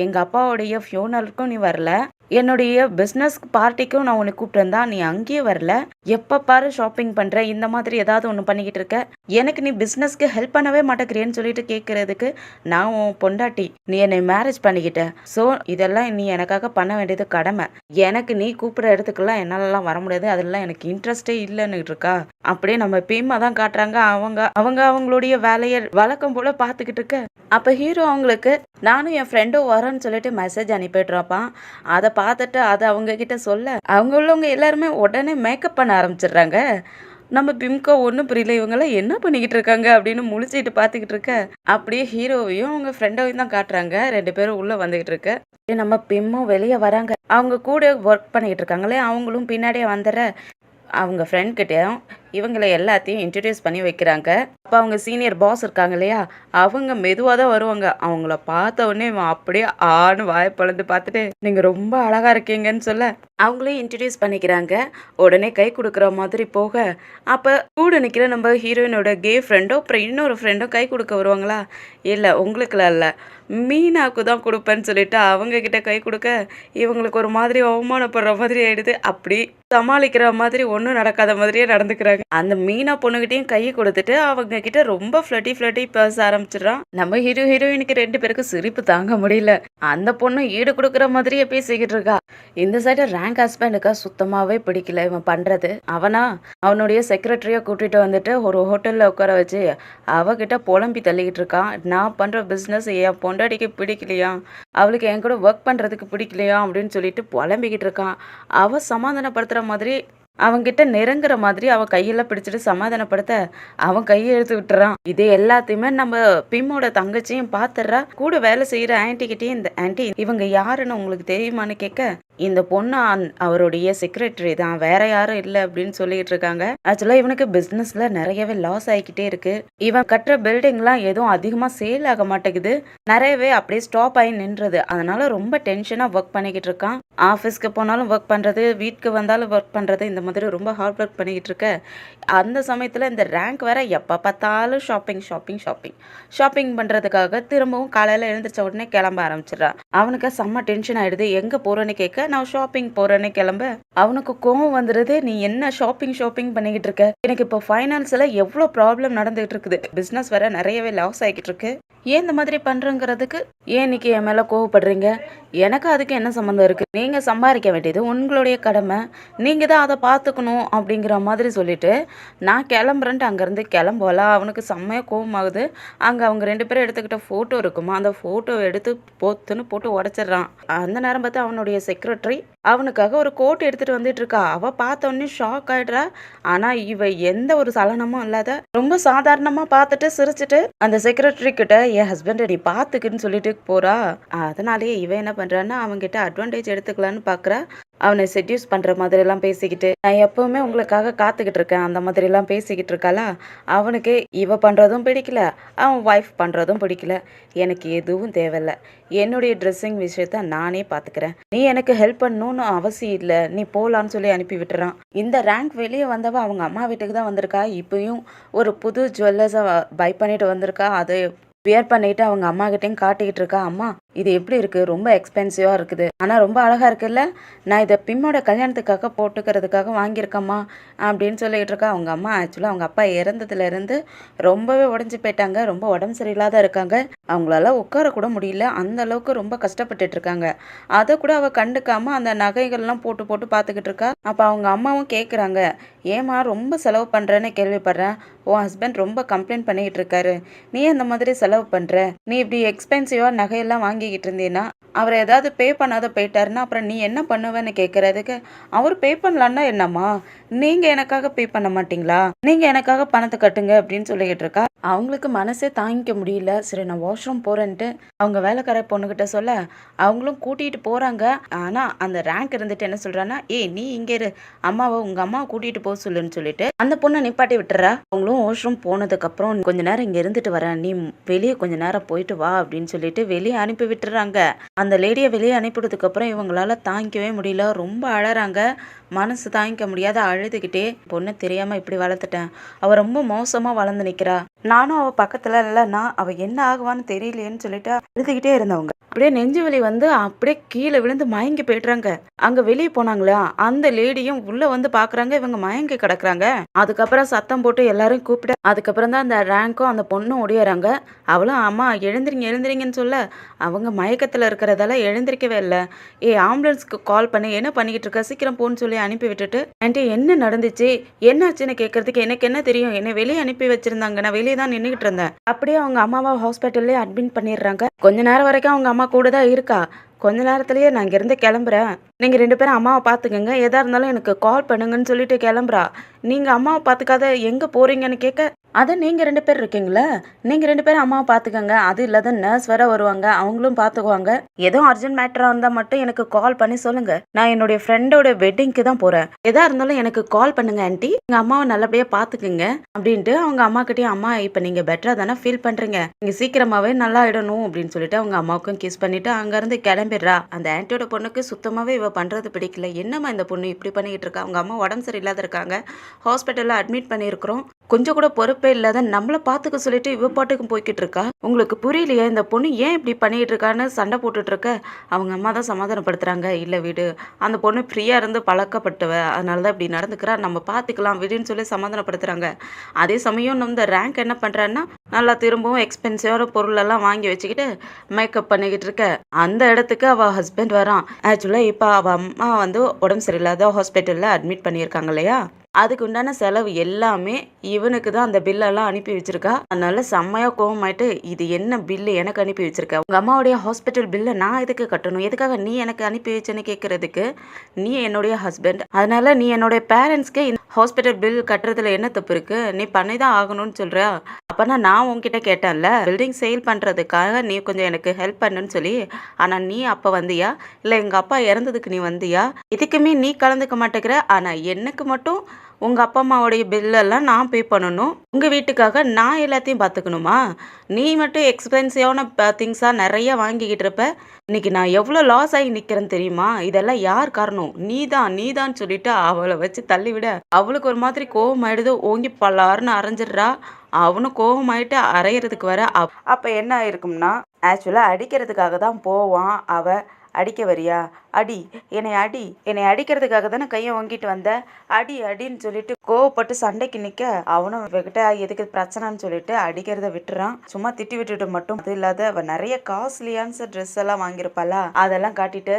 எங்கள் அப்பாவுடைய ஃபியூனலுக்கும் நீ வரல, என்னுடைய பிஸ்னஸ் பார்ட்டிக்கும் நான் உன்னை கூப்பிட்டு வந்தா நீ அங்கேயே வரல, எப்போ பாரு ஷாப்பிங் பண்ணுற, இந்த மாதிரி ஏதாவது ஒன்று பண்ணிக்கிட்டு இருக்க, எனக்கு நீ பிஸ்னஸ்க்கு ஹெல்ப் பண்ணவே மாட்டேங்கிறேன்னு சொல்லிட்டு கேட்குறதுக்கு நான் உன் பொண்டாட்டி, நீ என்னை மேரேஜ் பண்ணிக்கிட்ட, ஸோ இதெல்லாம் நீ எனக்காக பண்ண வேண்டியது கடமை. எனக்கு நீ கூப்பிட்ற இடத்துக்கெல்லாம் என்னாலலாம் வர முடியாது, அதெல்லாம் எனக்கு இன்ட்ரெஸ்டே இல்லைன்னு இருக்கா. அப்படியே நம்ம பீமா தான் காட்டுறாங்க. அவங்களுடைய வேலையை வழக்கம் போல பார்த்துக்கிட்டு இருக்க. அப்போ ஹீரோ அவங்களுக்கு நானும் என் ஃப்ரெண்டும் வரோன்னு சொல்லிட்டு மெசேஜ் அனுப்பிடுறாப்பான். அதை பார்த்துட்டு அதை அவங்க கிட்ட சொல்ல அவங்க உள்ளவங்க எல்லாருமே உடனே மேக்கப் பண்ண ஆரம்பிச்சிடுறாங்க. நம்ம பிம்கோ ஒன்றும் புரியல, இவங்கெல்லாம் என்ன பண்ணிக்கிட்டு இருக்காங்க அப்படின்னு முழிச்சிட்டு பார்த்துக்கிட்டு இருக்க. அப்படியே ஹீரோவையும் அவங்க ஃப்ரெண்டையும் தான் காட்டுறாங்க. 2 பேரும் உள்ளே வந்துக்கிட்டு இருக்க. நம்ம பிம்மும் வெளியே வராங்க. அவங்க கூட ஒர்க் பண்ணிக்கிட்டு இருக்காங்களே அவங்களும் பின்னாடியே வந்துடுற. அவங்க ஃப்ரெண்ட் கிட்டேயும் இவங்களை எல்லாத்தையும் இன்ட்ரடியூஸ் பண்ணி வைக்கிறாங்க. அப்போ அவங்க சீனியர் பாஸ் இருக்காங்க இல்லையா, அவங்க மெதுவாக தான் வருவாங்க. அவங்கள பார்த்த உடனே இவன் அப்படியே ஆணு வாயை பழந்து பார்த்துட்டு நீங்கள் ரொம்ப அழகாக இருக்கீங்கன்னு சொல்ல அவங்களையும் இன்ட்ரடியூஸ் பண்ணிக்கிறாங்க. உடனே கை கொடுக்குற மாதிரி போக அப்போ கூட நிற்கிற நம்ம ஹீரோயினோட கே ஃப்ரெண்டோ அப்புறம் இன்னொரு ஃப்ரெண்டோ கை கொடுக்க வருவாங்களா. இல்லை உங்களுக்குலாம் இல்லை, மீனாவுக்கு தான் கொடுப்பேன்னு சொல்லிட்டு அவங்க கிட்ட கை கொடுக்க இவங்களுக்கு ஒரு மாதிரி அவமானப்படுற மாதிரி ஆயிடுது. அப்படி சமாளிக்கிற மாதிரி ஒன்றும் நடக்காத மாதிரியே நடந்துக்கிறாங்க. அந்த மீனா பொண்ணுகிட்டையும் கையை கொடுத்துட்டு அவங்க கிட்ட ரொம்ப ஃப்ளட்டி பேச ஆரம்பிச்சிடறான். நம்ம ஹீரோயினுக்கு 2 பேருக்கு சிரிப்பு தாங்க முடியல. அந்த பொண்ணு ஈடு கொடுக்குற மாதிரியே பேசிக்கிட்டு இருக்கா. இந்த சைடு ரேங்க் ஹஸ்பண்டுக்கா சுத்தமாவே பிடிக்கல இவன் பண்றது. அவனுடைய செக்ரட்டரியை கூட்டிட்டு வந்துட்டு ஒரு ஹோட்டல்ல உட்கார வச்சு அவகிட்ட புலம்பி தள்ளிக்கிட்டு இருக்கான். நான் பண்ற பிசினஸ் என் பொண்டாட்டிக்கு பிடிக்கலையா, அவளுக்கு என் கூட ஒர்க் பண்றதுக்கு பிடிக்கலையா அப்படின்னு சொல்லிட்டு புலம்பிக்கிட்டு இருக்கான். அவ சமாதானப்படுத்துற மாதிரி அவன்கிட்ட நெருங்குற மாதிரி அவன் கையெல்லாம் பிடிச்சிட்டு சமாதானப்படுத்த அவன் கையை எடுத்து விட்டுறான். இது எல்லாத்தையுமே நம்ம பிம்மோட தங்கச்சியும் பார்த்துடுறா. கூட வேலை செய்யற ஆன்டிகிட்டையும் இந்த ஆன்டி இவங்க யாருன்னு உங்களுக்கு தெரியுமான்னு கேட்க இந்த பொண்ணு அவருடைய செக்ரட்டரி தான், வேற யாரும் இல்லை அப்படின்னு சொல்லிட்டு இருக்காங்க. ஆக்சுவலா இவனுக்கு பிசினஸ்ல நிறையவே லாஸ் ஆகிக்கிட்டே இருக்கு. இவன் கட்டுற பில்டிங்லாம் எதுவும் அதிகமா சேல் ஆக மாட்டேங்குது, நிறையவே அப்படியே ஸ்டாப் ஆகி நின்றது. அதனால ரொம்ப டென்ஷனா ஒர்க் பண்ணிக்கிட்டு இருக்கான். ஆஃபீஸ்க்கு போனாலும் ஒர்க் பண்றது, வீட்டுக்கு வந்தாலும் ஒர்க் பண்றது, இந்த மாதிரி ரொம்ப ஹார்ட் ஒர்க் பண்ணிக்கிட்டு இருக்க. அந்த சமயத்துல இந்த ரேங்க் வேற எப்ப பார்த்தாலும் ஷாப்பிங் பண்றதுக்காக திரும்பவும் காலையில எழுந்திரிச்ச உடனே கிளம்ப ஆரம்பிச்சிடறான். அவனுக்கு செம்ம டென்ஷன் ஆயிடுது. எங்க போறேன்னு கேட்க நான் ஷாப்பிங் போறேன்னு கிளம்ப அவனுக்கு கோவம் வந்துடுது. நீ என்ன ஷாப்பிங் பண்ணிக்கிட்டு இருக்க, எனக்கு இப்போ ஃபைனான்ஸ்ல எவ்வளோ ப்ராப்ளம் நடந்துகிட்டு இருக்குது, பிஸ்னஸ் வேற நிறையவே லாஸ் ஆகிக்கிட்டு இருக்கு, ஏன் இந்த மாதிரி பண்றங்கிறதுக்கு ஏன் இன்னைக்கு என் மேல கோவப்படுறீங்க, எனக்கு அதுக்கு என்ன சம்மந்தம் இருக்கு, நீங்க சம்பாதிக்க வேண்டியது உங்களுடைய கடமை, நீங்க தான் அதை பார்த்துக்கணும் அப்படிங்கிற மாதிரி சொல்லிட்டு நான் கிளம்புறேன்ட்டு அங்கேருந்து கிளம்பலாம். அவனுக்கு செம்மையா கோவம் ஆகுது. அங்கே அவங்க 2 பேரும் எடுத்துக்கிட்ட ஃபோட்டோ இருக்குமா, அந்த ஃபோட்டோ எடுத்து போத்துன்னு போட்டு உடச்சிட்றான். அந்த நேரம் பார்த்து அவனுடைய செக்ரட்டரி அவனுக்காக ஒரு கோட் எடுத்துட்டு வந்துட்டு இருக்கா. அவ பார்த்த உடனே ஷாக் ஆயிடுறா. ஆனா இவ எந்த ஒரு சலனமும் இல்லாத ரொம்ப சாதாரணமா பார்த்துட்டு சிரிச்சுட்டு அந்த செக்ரட்டரி கிட்ட என் ஹஸ்பண்ட் நீ பார்த்துக்குன்னு சொல்லிட்டு போறா. அதனாலேயே இவ என்ன பண்றான்னா அவன்கிட்ட அட்வான்டேஜ் எடுத்துக்கலான்னு பாக்குறா. அவனை செட்யூஸ் பண்ற மாதிரி எல்லாம் பேசிக்கிட்டு நான் எப்பவுமே உங்களுக்காக காத்துக்கிட்டு இருக்கேன் அந்த மாதிரி எல்லாம் பேசிக்கிட்டு இருக்காளா. அவனுக்கு இவ பண்றதும் பிடிக்கல, அவன் ஒய்ஃப் பண்றதும் பிடிக்கல. எனக்கு எதுவும் தேவையில்ல, என்னுடைய ட்ரெஸ்ஸிங் விஷயத்த நானே பார்த்துக்கிறேன், நீ எனக்கு ஹெல்ப் பண்ணணும்னு அவசியம் இல்லை, நீ போலான்னு சொல்லி அனுப்பி விட்டுறான். இந்த ரேங்க் வெளியே வந்தவ அவங்க அம்மா வீட்டுக்கு தான் வந்திருக்கா. இப்பயும் ஒரு புது ஜுவல்லர்ஸை பை பண்ணிட்டு வந்திருக்கா. அதை வியர் பண்ணிட்டு அவங்க அம்மா கிட்டையும் காட்டிக்கிட்டு இருக்கா. அம்மா இது எப்படி இருக்கு? ரொம்ப எக்ஸ்பென்சிவா இருக்குது. ஆனா ரொம்ப அழகா இருக்குல்ல. நான் இத பிம்மோட கல்யாணத்துக்காக போட்டுக்கிறதுக்காக வாங்கியிருக்கேம்மா அப்படின்னு சொல்லிட்டு இருக்கா. அவங்க அம்மா ஆக்சுவலா அவங்க அப்பா இறந்ததுலேருந்து ரொம்பவே உடைஞ்சு போயிட்டாங்க. ரொம்ப உடம்பு சரியில்லாத இருக்காங்க. அவங்களால உட்கார கூட முடியல. அந்த அளவுக்கு ரொம்ப கஷ்டப்பட்டுட்டு இருக்காங்க. அத கூட அவ கண்டுக்காம அந்த நகைகள்லாம் போட்டு போட்டு பார்த்துக்கிட்டு இருக்கா. அப்ப அவங்க அம்மாவும் கேட்குறாங்க, "ஏம்மா ரொம்ப செலவு பண்றேன்னு கேள்விப்படுறேன். உன் ஹஸ்பண்ட் ரொம்ப கம்ப்ளைண்ட் பண்ணிக்கிட்டு இருக்காரு. நீ ஏன் இந்த மாதிரி செலவு பண்ற? நீ இப்படி எக்ஸ்பென்சிவா நகையெல்லாம் வாங்கிக்கிட்டு இருந்தீன்னா, அவர் ஏதாவது பே பண்ணாத போயிட்டாருன்னா, அப்புறம் நீ என்ன பண்ணுவேன்னு கேட்கறதுக்கு, அவர் பே பண்ணலான்னா என்னம்மா? நீங்க எனக்காக பே பண்ண மாட்டீங்களா? நீங்க எனக்காக பணத்த கட்டுங்க அப்படின்னு சொல்லிக்கிட்டு இருக்கா. அவங்களுக்கு மனசே தாங்கிக்க முடியல. சரி நான் வாஷ்ரூம் போறேன்ட்டு அவங்க வேலைக்கார பொண்ணுகிட்ட சொல்ல, அவங்களும் கூட்டிட்டு போறாங்க. ஆனா அந்த ரேங்க் இருந்துட்டு என்ன சொல்றான்னா, "ஏய் நீ இங்க இரு. உங்க அம்மாவ கூட்டிட்டு போ சொல்லுன்னு" சொல்லிட்டு அந்த பொண்ண நிப்பாட்டி விட்டுறா. அவங்களும் வாஷ்ரூம் போனதுக்கப்புறம் கொஞ்ச நேரம் இங்க இருந்துட்டு வரேன். நீ வெளியே கொஞ்ச நேரம் போயிட்டு வா அப்படின்னு சொல்லிட்டு வெளியே அனுப்பி விட்டுறாங்க. அந்த லேடிய வெளியே அனுப்பிவிட்டதுக்கு அப்புறம் இவங்களால தாங்கிக்கவே முடியல. ரொம்ப அழறாங்க. மனசு தாங்கிக்க முடியாத அழுதுகிட்டே, பொண்ணு தெரியாம இப்படி வளர்த்துட்டேன். அவ ரொம்ப மோசமா வளர்ந்து நிக்கிறா. நானும் அவ பக்கத்துல இல்லன்னா அவ என்ன ஆகுவான்னு தெரியலையேன்னு சொல்லிட்டு அழுதுகிட்டே இருந்தவங்க. அப்படியே நெஞ்சு வலி வந்து அப்படியே கீழே விழுந்து மயங்கி போயிடுறாங்க. அங்க வெளியே போனாங்களா அந்த லேடியும் உள்ள வந்து பாக்குறாங்க. இவங்க மயங்கி கிடக்குறாங்க. அதுக்கப்புறம் சத்தம் போட்டு எல்லாரும் கூப்பிட்டு அதுக்கப்புறம் தான் அந்த ரேங்க்கும் அந்த பொண்ணும் ஒடியறாங்க. அவளும் அம்மா எழுந்திரிங்க எழுந்திரிங்கன்னு சொல்ல அவங்க மயக்கத்துல இருக்கிறதால எழுந்திரிக்கவே இல்லை. ஆம்புலன்ஸ்க்கு கால் பண்ணி என்ன பண்ணிக்கிட்டு இருக்க சீக்கிரம் போன்னு சொல்லி அனுப்பி விட்டுட்டு, ஆன்ட்டி என்ன நடந்துச்சு என்னாச்சுன்னு கேட்கறதுக்கு எனக்கு என்ன தெரியும், என்னை வெளியே அனுப்பி வச்சிருந்தாங்க, நான் வெளியே தான் நின்றுகிட்டு இருந்தேன். அப்படியே அவங்க அம்மாவை ஹாஸ்பிட்டல்லே அட்மிட் பண்ணிடுறாங்க. கொஞ்ச நேரம் வரைக்கும் அவங்க அம்மா கூட தான் இருக்கா. கொஞ்ச நேரத்திலேயே நான் இங்கிருந்து கிளம்புறேன். நீங்க 2 பேரும் அம்மாவை பார்த்துக்கங்க. எதா இருந்தாலும் எனக்கு கால் பண்ணுங்கன்னு சொல்லிட்டு கிளம்புறா. நீங்க அம்மாவை பார்த்துக்காத எங்க போறீங்கன்னு கேட்க, அத நீங்க 2 பேர் இருக்கீங்களா? நீங்க 2 பேரும் அம்மாவை பார்த்துக்கங்க. அது இல்லாத நர்ஸ் வேற வருவாங்க. அவங்களும் பார்த்துக்குவாங்க. ஏதோ அர்ஜென்ட் மேட்டரா இருந்தா மட்டும் எனக்கு கால் பண்ணி சொல்லுங்க. நான் என்னுடைய ஃப்ரெண்டோட வெட்டிங்க்கு தான் போறேன். எதா இருந்தாலும் எனக்கு கால் பண்ணுங்க ஆன்ட்டி. எங்க அம்மாவை நல்லபடியா பார்த்துக்குங்க அப்படின்ட்டு அவங்க அம்மா கிட்டயும், அம்மா இப்ப நீங்க பெட்டரா தானே ஃபீல் பண்றீங்க. நீங்க சீக்கிரமாவே நல்லா ஆயிடணும் அப்படின்னு சொல்லிட்டு அவங்க அம்மாவுக்கும் கிஸ் பண்ணிட்டு அங்கிருந்து கிளம்பிடுறா. அந்த ஆன்ட்டியோட பொண்ணுக்கு சுத்தமாவே இவ பண்றது பிடிக்கல. என்னம்மா இந்த பொண்ணு இப்படி பண்ணிக்கிட்டு இருக்கா? அவங்க அம்மா உடம்பு சரியில்லாத இருக்காங்க. ஹாஸ்பிட்டல்ல அட்மிட் பண்ணியிருக்கிறோம். கொஞ்சம் கூட பொறுப்பே இல்லாத நம்மள பாத்துக்க சொல்லிட்டு இவ பாட்டுக்கு போய்கிட்டு இருக்கா. உங்களுக்கு புரியலையா இந்த பொண்ணு ஏன் இப்படி பண்ணிட்டு இருக்கான்னு சண்டை போட்டுட்டு இருக்க. அவங்க அம்மா தான் சமாதானப்படுத்துறாங்க. இல்ல விடு, அந்த பொண்ணு ஃப்ரீயா இருந்து பழக்கப்பட்டவ, அதனாலதான் இப்படி நடந்துக்கிறா, நம்ம பாத்துக்கலாம் விடுன்னு சொல்லி சமாதானப்படுத்துறாங்க. அதே சமயம் இந்த ரேங்க் என்ன பண்றான்னா, நல்லா திரும்பவும் எக்ஸ்பென்சிவான பொருள் எல்லாம் வாங்கி வச்சுக்கிட்டு மேக்கப் பண்ணிக்கிட்டு இருக்க. அந்த இடத்துக்கு அவ ஹஸ்பண்ட் வரான். ஆக்சுவலா இப்ப அவ அம்மா வந்து உடம்பு சரியில்லாத ஹாஸ்பிட்டல்ல அட்மிட் பண்ணியிருக்காங்க இல்லையா, அதுக்கு உண்டான செலவு எல்லாமே இவனுக்கு தான் அந்த பில்லெல்லாம் அனுப்பி வச்சிருக்கா. அதனால செம்மையா கோவமாயிட்டு, இது என்ன பில்லு எனக்கு அனுப்பி வச்சிருக்க? உங்க அம்மாவுடைய ஹாஸ்பிட்டல் பில்லை நான் எதுக்கு கட்டணும்? எதுக்காக நீ எனக்கு அனுப்பி வச்சேன்னு கேட்கறதுக்கு, நீ என்னுடைய ஹஸ்பண்ட், அதனால நீ என்னுடைய பேரண்ட்ஸ்க்கு இந்த ஹாஸ்பிட்டல் பில் கட்டுறதுல என்ன தப்பு இருக்கு? நீ பண்ணிதான் ஆகணும்னு சொல்ற. அப்பனா நான் உன்கிட்ட கேட்டேன்ல, பில்டிங் சேல் பண்றதுக்காக நீ கொஞ்சம் எனக்கு ஹெல்ப் பண்ணுன்னு சொல்லி. ஆனா நீ அப்ப வந்தியா, இல்ல எங்க அப்பா இறந்ததுக்கு நீ வந்தியா? இதுக்குமே நீ கலந்துக்க மாட்டேங்கிற. ஆனா எனக்கு மட்டும் உங்க அப்பா அம்மாவுடைய பில்லெல்லாம் நான் பே பண்ணணும். உங்க வீட்டுக்காக நான் எல்லாத்தையும் பார்த்துக்கணுமா? நீ மட்டும் எக்ஸ்பென்சிவான திங்ஸா நிறைய வாங்கிக்கிட்டு இருப்ப. இன்னைக்கு நான் எவ்வளோ லாஸ் ஆகி நிக்கிறேன்னு தெரியுமா? இதெல்லாம் யார் காரணம்? நீதான் சொல்லிட்டு அவளை வச்சு தள்ளிவிட, அவளுக்கு ஒரு மாதிரி கோவம் ஆயிடுது. ஓங்கி பல்லாருன்னு அரைஞ்சிடுறா. அவனும் கோவமாயிட்டு அரைகிறதுக்கு வர அப்ப என்ன ஆயிருக்கும்னா, ஆக்சுவலா அடிக்கிறதுக்காக தான் போவான் அவ. அடிக்க வரியா? அடி, என்னை அடிக்கிறதுக்காக தானே கையை வாங்கிட்டு வந்த, அடின்னு சொல்லிட்டு கோவப்பட்டு சண்டைக்கு நிக்க, அவனும் இவகிட்ட எதுக்கு பிரச்சனைன்னு சொல்லிட்டு அடிக்கிறத விட்டுறான். சும்மா திட்டி விட்டுட்டு மட்டும் அது இல்லாத அவ நிறைய காஸ்ட்லியான ட்ரெஸ் எல்லாம் வாங்கியிருப்பாளா, அதெல்லாம் காட்டிட்டு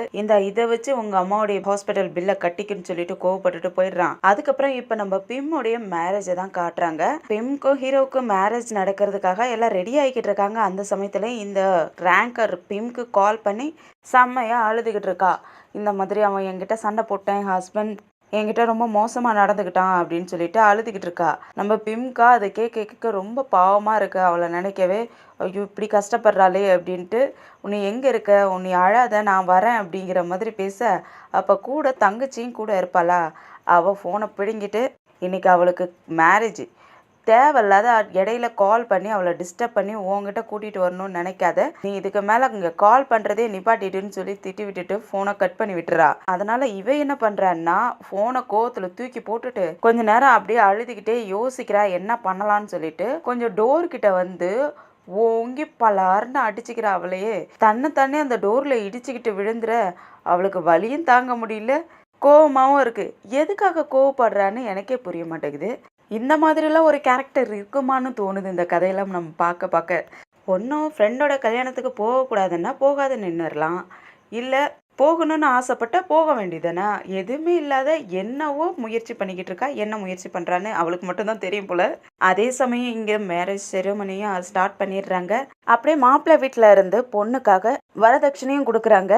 இதை வச்சு உங்க அம்மாவுடைய ஹாஸ்பிட்டல் பில்லை கட்டிக்குன்னு சொல்லிட்டு கோவப்பட்டுட்டு போயிடுறான். அதுக்கப்புறம் இப்ப நம்ம பிம்முடைய மேரேஜை தான் காட்டுறாங்க. பிம்க்கும் ஹீரோவுக்கும் மேரேஜ் நடக்கிறதுக்காக எல்லாம் ரெடி ஆகிக்கிட்டு இருக்காங்க. அந்த சமயத்துல இந்த ரேங்கர் பிம்க்கு கால் பண்ணி செம்மையா அழுதுகிட்டு இருக்கா. இந்த மாதிரி அவன் என்கிட்ட சண்டை போட்டேன், ஹஸ்பண்ட் என்கிட்ட ரொம்ப மோசமா நடந்துக்கிட்டான் அப்படின்னு சொல்லிட்டு அழுதுகிட்டு இருக்கா. நம்ம பிம்கா அதை கேட்க ரொம்ப பாவமா இருக்கு அவளை நினைக்கவே. ஐயோ இப்படி கஷ்டப்படுறாளே அப்படின்ட்டு, உன்னை எங்க இருக்க, உன்னை அழாத நான் வரேன் அப்படிங்கிற மாதிரி பேச, அப்ப கூட தங்கச்சியும் கூட இருப்பாளா, அவ போனை பிடுங்கிட்டு, இன்னைக்கு அவளுக்கு மேரேஜ், தேவையில்லாத இடையில கால் பண்ணி அவளை டிஸ்டர்ப் பண்ணி உங்ககிட்ட கூட்டிட்டு வரணும்னு நினைக்காத. நீ இதுக்கு மேல இங்க கால் பண்றதே நிப்பாட்டிட்டுன்னு சொல்லி திட்டி விட்டுட்டு போனை கட் பண்ணி விட்டுறா. அதனால இவ என்ன பண்றான்னா, போனை கோவத்துல தூக்கி போட்டுட்டு கொஞ்ச நேரம் அப்படியே அழுதுகிட்டே யோசிக்கிறா என்ன பண்ணலாம்னு சொல்லிட்டு. கொஞ்சம் டோர் கிட்ட வந்து ஓங்கி பலார்னு அடிச்சுக்கிறா அவளையே. தன்னை தானே அந்த டோர்ல இடிச்சுக்கிட்டு விழுந்துற. அவளுக்கு வலியும் தாங்க முடியல, கோவமாவும் இருக்கு. எதுக்காக கோவப்படுறான்னு எனக்கே புரிய மாட்டேங்குது. இந்த மாதிரிலாம் ஒரு கேரக்டர் இருக்குமான்னு தோணுது இந்த கதையெல்லாம் நம்ம பார்க்க பார்க்க. ஒன்றும் ஃப்ரெண்டோட கல்யாணத்துக்கு போகக்கூடாதுன்னா போகாத நின்னுறலாம். இல்லை போகணும்னு ஆசைப்பட்டா போக வேண்டியதானே. எதுவுமே இல்லாத என்னவோ முயற்சி பண்ணிக்கிட்டு இருக்கா. என்ன முயற்சி பண்ணுறான்னு அவளுக்கு மட்டும்தான் தெரியும் போல. அதே சமயம் இங்கே மேரேஜ் செரிமனியும் ஸ்டார்ட் பண்ணிடுறாங்க. அப்படியே மாப்பிள்ளை வீட்டில் இருந்து பொண்ணுக்காக வரதட்சணையும் கொடுக்குறாங்க.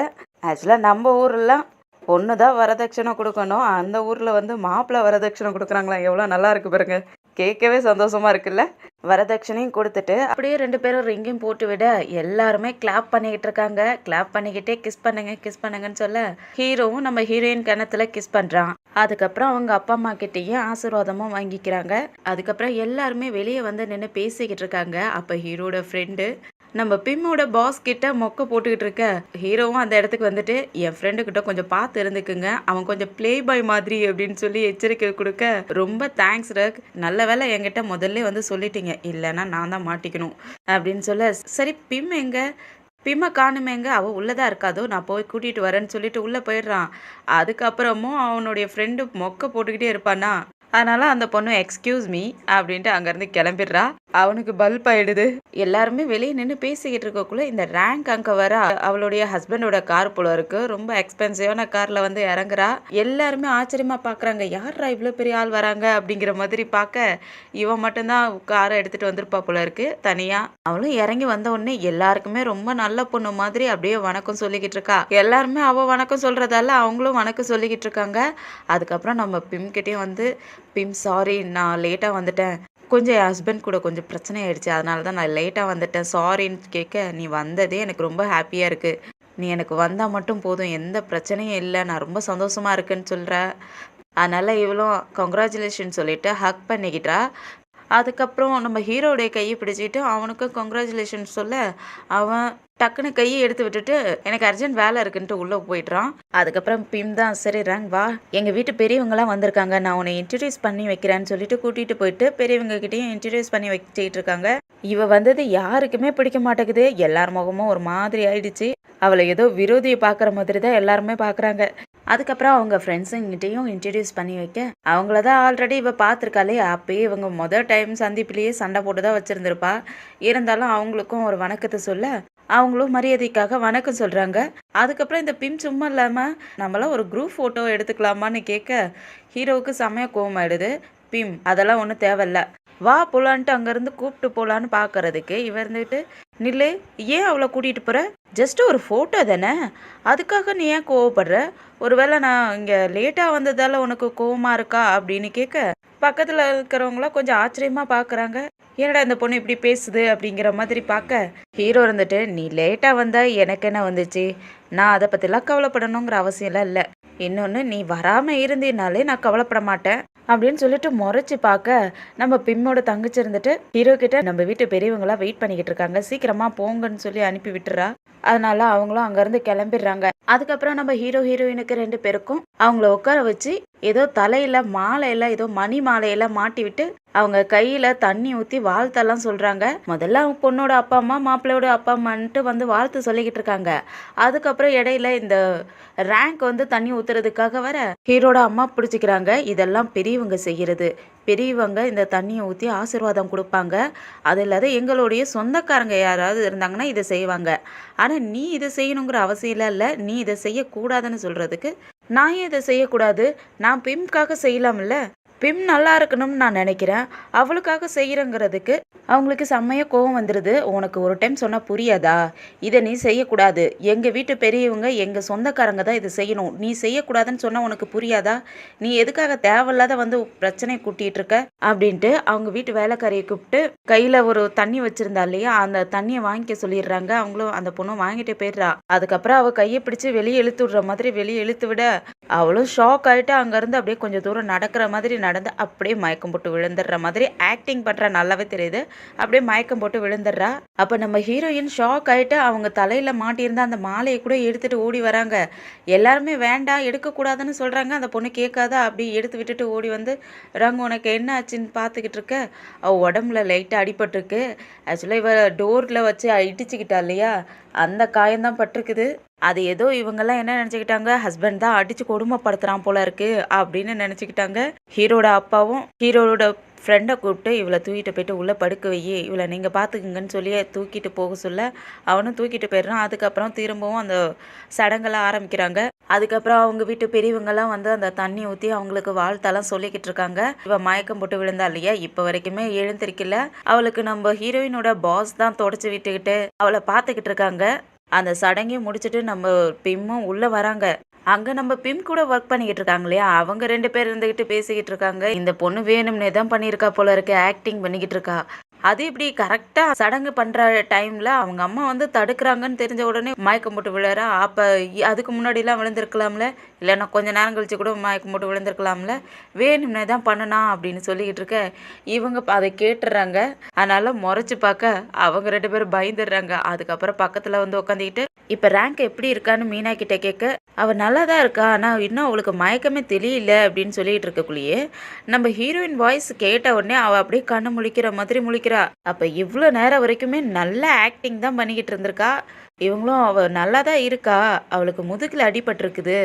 ஆக்சுவலாக நம்ம ஊர்லாம் பொண்ணு தான் வரதட்சணை கொடுக்கணும். அந்த ஊரில் வந்து மாப்பிள்ளை வரதட்சணை கொடுக்குறாங்களா, எவ்வளோ நல்லா இருக்கு பாருங்க. கேட்கவே சந்தோஷமா இருக்குல்ல. வரதட்சணையும் கொடுத்துட்டு அப்படியே 2 பேரும் ரிங்கையும் போட்டு விட எல்லாருமே கிளாப் பண்ணிக்கிட்டு இருக்காங்க. கிளாப் பண்ணிக்கிட்டே கிஸ் பண்ணுங்க கிஸ் பண்ணுங்கன்னு சொல்ல ஹீரோவும் நம்ம ஹீரோயின் கணத்துல கிஸ் பண்றான். அதுக்கப்புறம் அவங்க அப்பா அம்மா கிட்டேயும் ஆசீர்வாதமும் வாங்கிக்கிறாங்க. அதுக்கப்புறம் எல்லாருமே வெளியே வந்து நின்று பேசிக்கிட்டு இருக்காங்க. அப்போ ஹீரோட ஃப்ரெண்டு நம்ம பிம்மோட பாஸ் கிட்ட மொக்க போட்டுக்கிட்டு இருக்க ஹீரோவும் அந்த இடத்துக்கு வந்துட்டு, என் ஃப்ரெண்டு கிட்ட கொஞ்சம் பார்த்து இருந்துக்குங்க, அவன் கொஞ்சம் ப்ளே பாய் மாதிரி அப்படின்னு சொல்லி எச்சரிக்கை கொடுக்க, ரொம்ப தேங்க்ஸ் ரக், நல்ல வேலை என்கிட்ட முதல்ல வந்து சொல்லிட்டீங்க, இல்லைன்னா நான் தான் மாட்டிக்கணும் அப்படின்னு சொல்ல, சரி பிம் எங்க, பிம்மை காணுமேங்க, அவள் உள்ளதா இருக்காதோ, நான் போய் கூட்டிகிட்டு வரேன்னு சொல்லிட்டு உள்ளே போயிடுறான். அதுக்கப்புறமும் அவனுடைய ஃப்ரெண்டு மொக்க போட்டுக்கிட்டே இருப்பானா, அதனால அந்த பொண்ணு எக்ஸ்கியூஸ் மீ அப்படின்ட்டு அங்கேருந்து கிளம்பிடுறா. அவனுக்கு பல்ப் ஆயிடுது. எல்லாருமே வெளியே நின்று பேசிக்கிட்டு இருக்கக்குள்ள இந்த ரேங்க் அங்கே வர அவளுடைய ஹஸ்பண்டோட கார் போல இருக்கு. ரொம்ப எக்ஸ்பென்சிவான கார்ல வந்து இறங்குறா. எல்லாருமே ஆச்சரியமா பார்க்குறாங்க, யாரா இவ்வளோ பெரிய ஆள் வராங்க அப்படிங்கிற மாதிரி பார்க்க, இவன் மட்டும்தான் காரை எடுத்துட்டு வந்திருப்பா போல இருக்கு தனியா. அவளும் இறங்கி வந்த உடனே எல்லாருக்குமே ரொம்ப நல்ல பொண்ணு மாதிரி அப்படியே வணக்கம் சொல்லிக்கிட்டு இருக்கா. எல்லாருமே அவ வணக்கம் சொல்றதால அவங்களும் வணக்கம் சொல்லிக்கிட்டு இருக்காங்க. அதுக்கப்புறம் நம்ம பிம் கிட்டேயும் வந்து, பிம் சாரி நான் லேட்டாக வந்துட்டேன், கொஞ்சம் என் ஹஸ்பண்ட் கூட கொஞ்சம் பிரச்சனை ஆயிடுச்சு, அதனால தான் நான் லேட்டாக வந்துட்டேன் சாரின்னு கேட்க, நீ வந்ததே எனக்கு ரொம்ப ஹாப்பியாக இருக்குது, நீ எனக்கு வந்தால் மட்டும் போதும், எந்த பிரச்சனையும் இல்லை, நான் ரொம்ப சந்தோஷமாக இருக்குன்னு சொல்கிற. அதனால் இவளும் கங்க்ராச்சுலேஷன் சொல்லிவிட்டு ஹக் பண்ணிக்கிட்டா. அதுக்கப்புறம் நம்ம ஹீரோடைய கையை பிடிச்சிட்டு அவனுக்கு கங்க்ராச்சுலேஷன் சொல்ல, அவன் டக்குன்னு கையை எடுத்து விட்டுட்டு எனக்கு அர்ஜென்ட் வேலை இருக்குன்ட்டு உள்ளே போயிடுறான். அதுக்கப்புறம் பிம் தான், சரி ரேங்க் வா, எங்கள் வீட்டு பெரியவங்களாம் வந்திருக்காங்க, நான் உன்னை இன்ட்ரடியூஸ் பண்ணி வைக்கிறேன்னு சொல்லிட்டு கூட்டிகிட்டு போயிட்டு பெரியவங்க கிட்டேயும் இன்ட்ரடியூஸ் பண்ணி வச்சுக்கிட்டு இருக்காங்க. இவ வந்தது யாருக்குமே பிடிக்க மாட்டேங்குது. எல்லார் முகமும் ஒரு மாதிரி ஆயிடுச்சு. அவளை ஏதோ விரோதியை பார்க்குற மாதிரி தான் எல்லாருமே பார்க்குறாங்க. அதுக்கப்புறம் அவங்க ஃப்ரெண்ட்ஸுங்கிட்டையும் இன்ட்ரடியூஸ் பண்ணி வைக்க, அவங்கள தான் ஆல்ரெடி இவ பார்த்துருக்காளே, அப்பயே இவங்க மொதல் டைம் சந்திப்பிலேயே சண்டை போட்டு தான் வச்சுருந்துருப்பா. இருந்தாலும் அவங்களுக்கும் ஒரு வணக்கத்தை சொல்ல, அவங்களும் மரியாதைக்காக வணக்கம் சொல்கிறாங்க. அதுக்கப்புறம் இந்த பிம் சும்மா இல்லாமல் நம்மளாம் ஒரு குரூப் ஃபோட்டோ எடுத்துக்கலாமான்னு கேட்க, ஹீரோவுக்கு செமையாக கோவம் ஆயிடுது. பிம் அதெல்லாம் ஒன்றும் தேவையில்ல, வா போலான்ட்டு அங்கேருந்து கூப்பிட்டு போகலான்னு பார்க்கறதுக்கு இவ இருந்துட்டு, நில்லு, ஏன் அவளை கூட்டிகிட்டு போகிற, ஜஸ்ட் ஒரு ஃபோட்டோ தானே, அதுக்காக நீ ஏன் கோவப்படுற, ஒருவேளை நான் இங்கே லேட்டாக வந்ததால் உனக்கு கோவமாக இருக்கா அப்படின்னு கேட்க, பக்கத்தில் இருக்கிறவங்களாம் கொஞ்சம் ஆச்சரியமாக பார்க்குறாங்க. என்னடா இந்த பொண்ணு இப்படி பேசுது அப்படிங்கிற மாதிரி பார்க்க, ஹீரோ இருந்துட்டு, நீ லேட்டாக வந்தால் எனக்கு என்ன வந்துச்சு, நான் அதை பற்றிலாம் கவலைப்படணுங்கிற அவசியம்லாம் இல்லை, இன்னொன்று நீ வராமல் இருந்தீனாலே நான் கவலைப்பட மாட்டேன் அப்படின்னு சொல்லிட்டு முறைச்சி பார்க்க, நம்ம பிம்மோட தங்கச்சி இருந்துட்டு ஹீரோ கிட்ட, நம்ம வீட்டு பெரியவங்களாம் வெயிட் பண்ணிக்கிட்டு இருக்காங்க, சீக்கிரமாக போங்கன்னு சொல்லி அனுப்பி விட்டுறா. அதனால அவங்களும் அங்கேருந்து கிளம்பிடுறாங்க. அதுக்கப்புறம் நம்ம ஹீரோ ஹீரோயினுக்கு 2 பேருக்கும் அவங்கள உட்கார வச்சு ஏதோ தலையில மாலையெல்லாம் ஏதோ மணி மாலையெல்லாம் மாட்டி விட்டு அவங்க கையில தண்ணி ஊற்றி வாழ்த்தெல்லாம் சொல்றாங்க. முதல்ல அவங்க பொண்ணோட அப்பா அம்மா மாப்பிள்ளையோட அப்பா அம்மான்ட்டு வந்து வாழ்த்து சொல்லிக்கிட்டு இருக்காங்க. அதுக்கப்புறம் இடையில இந்த ரேங்க் வந்து தண்ணி ஊத்துறதுக்காக வர ஹீரோட அம்மா பிடிச்சிக்கிறாங்க. இதெல்லாம் பெரியவங்க செய்கிறது, பெரியவங்க இந்த தண்ணியை ஊற்றி ஆசீர்வாதம் கொடுப்பாங்க, அது இல்லாத எங்களுடைய சொந்தக்காரங்க யாராவது இருந்தாங்கன்னா இதை செய்வாங்க, ஆனால் நீ இதை செய்யணுங்கிற அவசியம் இல்லை, நீ இதை செய்யக்கூடாதுன்னு சொல்கிறதுக்கு நான் ஏன் இதை செய்யக்கூடாது, நான் பிம்காக செய்யலாம்ல, பிம் நல்லா இருக்கணும்னு நான் நினைக்கிறேன், அவளுக்காக செய்கிறேங்கிறதுக்கு அவங்களுக்கு செம்மையாக கோவம் வந்துடுது. உனக்கு ஒரு டைம் சொன்னால் புரியாதா, இதை நீ செய்யக்கூடாது, எங்கள் வீட்டு பெரியவங்க எங்கள் சொந்தக்காரங்க தான் இதை செய்யணும், நீ செய்யக்கூடாதுன்னு சொன்னால் உனக்கு புரியாதா, நீ எதுக்காக தேவையில்லாத வந்து பிரச்சனையை கூட்டிகிட்டு இருக்க அப்படின்ட்டு அவங்க வீட்டு வேலைக்காரியை கூப்பிட்டு கையில் ஒரு தண்ணி வச்சுருந்தா இல்லையா, அந்த தண்ணியை வாங்கிக்க சொல்லிடுறாங்க. அவங்களும் அந்த பொண்ணும் வாங்கிட்டு போயிடுறா. அதுக்கப்புறம் அவள் கையை பிடிச்சி வெளியே இழுத்து விடுற மாதிரி வெளியே இழுத்து விட அவளும் ஷாக் ஆயிட்டு அங்கேருந்து அப்படியே கொஞ்சம் தூரம் நடக்கிற மாதிரி நடந்து அப்படியே மயக்கம் போட்டு விழுந்துடுற மாதிரி ஆக்டிங் பண்ணுறா, நல்லாவே தெரியுது. அப்படியே மயக்கம் போட்டு விழுந்துடுறா. அப்போ நம்ம ஹீரோயின் ஷாக் ஆயிட்டு அவங்க தலையில் மாட்டியிருந்த அந்த மாலையை கூட எடுத்துட்டு ஓடி வராங்க. எல்லாருமே வேண்டாம் எடுக்கக்கூடாதுன்னு சொல்கிறாங்க. அந்த பொண்ணு கேட்காத அப்படியே எடுத்து விட்டுட்டு ஓடி வந்து, ரங்கு உனக்கு என்ன ஆச்சுன்னு பார்த்துக்கிட்டு இருக்க. அவள் உடம்புல லைட்டாக அடிபட்டிருக்கு. ஆக்சுவலாக இவ டோரில் வச்சு இடிச்சுக்கிட்டா இல்லையா, அந்த காயம்தான் பட்டிருக்குது. அது ஏதோ இவங்கெல்லாம் என்ன நினச்சிக்கிட்டாங்க, ஹஸ்பண்ட் தான் அடித்து கொடுமைப்படுத்துகிறான் போல இருக்கு அப்படின்னு நினச்சிக்கிட்டாங்க. ஹீரோட அப்பாவும் ஹீரோட ஃப்ரெண்டை கூப்பிட்டு இவளை தூக்கிட்டு போயிட்டு உள்ளே படுக்க வையி, இவளை நீங்கள் பார்த்துக்குங்கன்னு சொல்லி தூக்கிட்டு போக சொல்ல அவனும் தூக்கிட்டு போயிடுறான். அதுக்கப்புறம் திரும்பவும் அந்த சடங்கெல்லாம் ஆரம்பிக்கிறாங்க. அதுக்கப்புறம் அவங்க வீட்டு பெரியவங்கெல்லாம் வந்து அந்த தண்ணி ஊற்றி அவங்களுக்கு வாழ்த்தெல்லாம் சொல்லிக்கிட்டு இருக்காங்க. இவன் மயக்கம் போட்டு விழுந்தா இல்லையா, இப்போ வரைக்குமே எழுந்திருக்கல. அவளுக்கு நம்ம ஹீரோயினோட பாஸ் தான் தொடச்சி விட்டுக்கிட்டு அவளை பார்த்துக்கிட்டு இருக்காங்க. அந்த சடங்கையும் முடிச்சுட்டு நம்ம பிம்மும் உள்ளே வராங்க. அங்கே நம்ம பிம் கூட ஒர்க் பண்ணிக்கிட்டு இருக்காங்க இல்லையா, அவங்க 2 பேர் இருந்துக்கிட்டு பேசிக்கிட்டு இருக்காங்க. இந்த பொண்ணு வேணும்னே தான் பண்ணியிருக்கா போல இருக்கு, ஆக்டிங் பண்ணிக்கிட்டு இருக்கா. அது இப்படி கரெக்டாக சடங்கு பண்ணுற டைமில் அவங்க அம்மா வந்து தடுக்கிறாங்கன்னு தெரிஞ்ச உடனே மயக்கம் போட்டு விழுறா. அப்போ அதுக்கு முன்னாடிலாம் விழுந்திருக்கலாம்ல, இல்லைன்னா கொஞ்சம் நேரம் கழிச்சு கூட மயக்கம் போட்டு விழுந்திருக்கலாம்ல, வேணும்னே தான் பண்ணனா அப்படின்னு சொல்லிக்கிட்டு இருக்க. இவங்க அதை கேட்டுடுறாங்க. அதனால் முறைச்சி பார்க்க அவங்க 2 பேரும் பயந்துடுறாங்க. அதுக்கப்புறம் பக்கத்தில் வந்து உட்காந்துக்கிட்டு இப்போ ரேங்க் எப்படி இருக்கான்னு மீனா கிட்ட கேட்க, அவள் நல்லா தான் இருக்கா, ஆனால் இன்னும் அவளுக்கு மயக்கமே தெரியல அப்படின்னு சொல்லிட்டு இருக்கக்குள்ளேயே நம்ம ஹீரோயின் வாய்ஸ் கேட்ட உடனே அவள் அப்படியே கண்ணு முழிக்கிற மாதிரி முழிக்கிறா. அப்போ இவ்வளோ நேரம் வரைக்குமே நல்ல ஆக்டிங் தான் பண்ணிக்கிட்டு இருந்திருக்கா. இவங்களும் அவள் நல்லா தான் இருக்கா, அவளுக்கு முதுகில் அடிபட்டிருக்குது,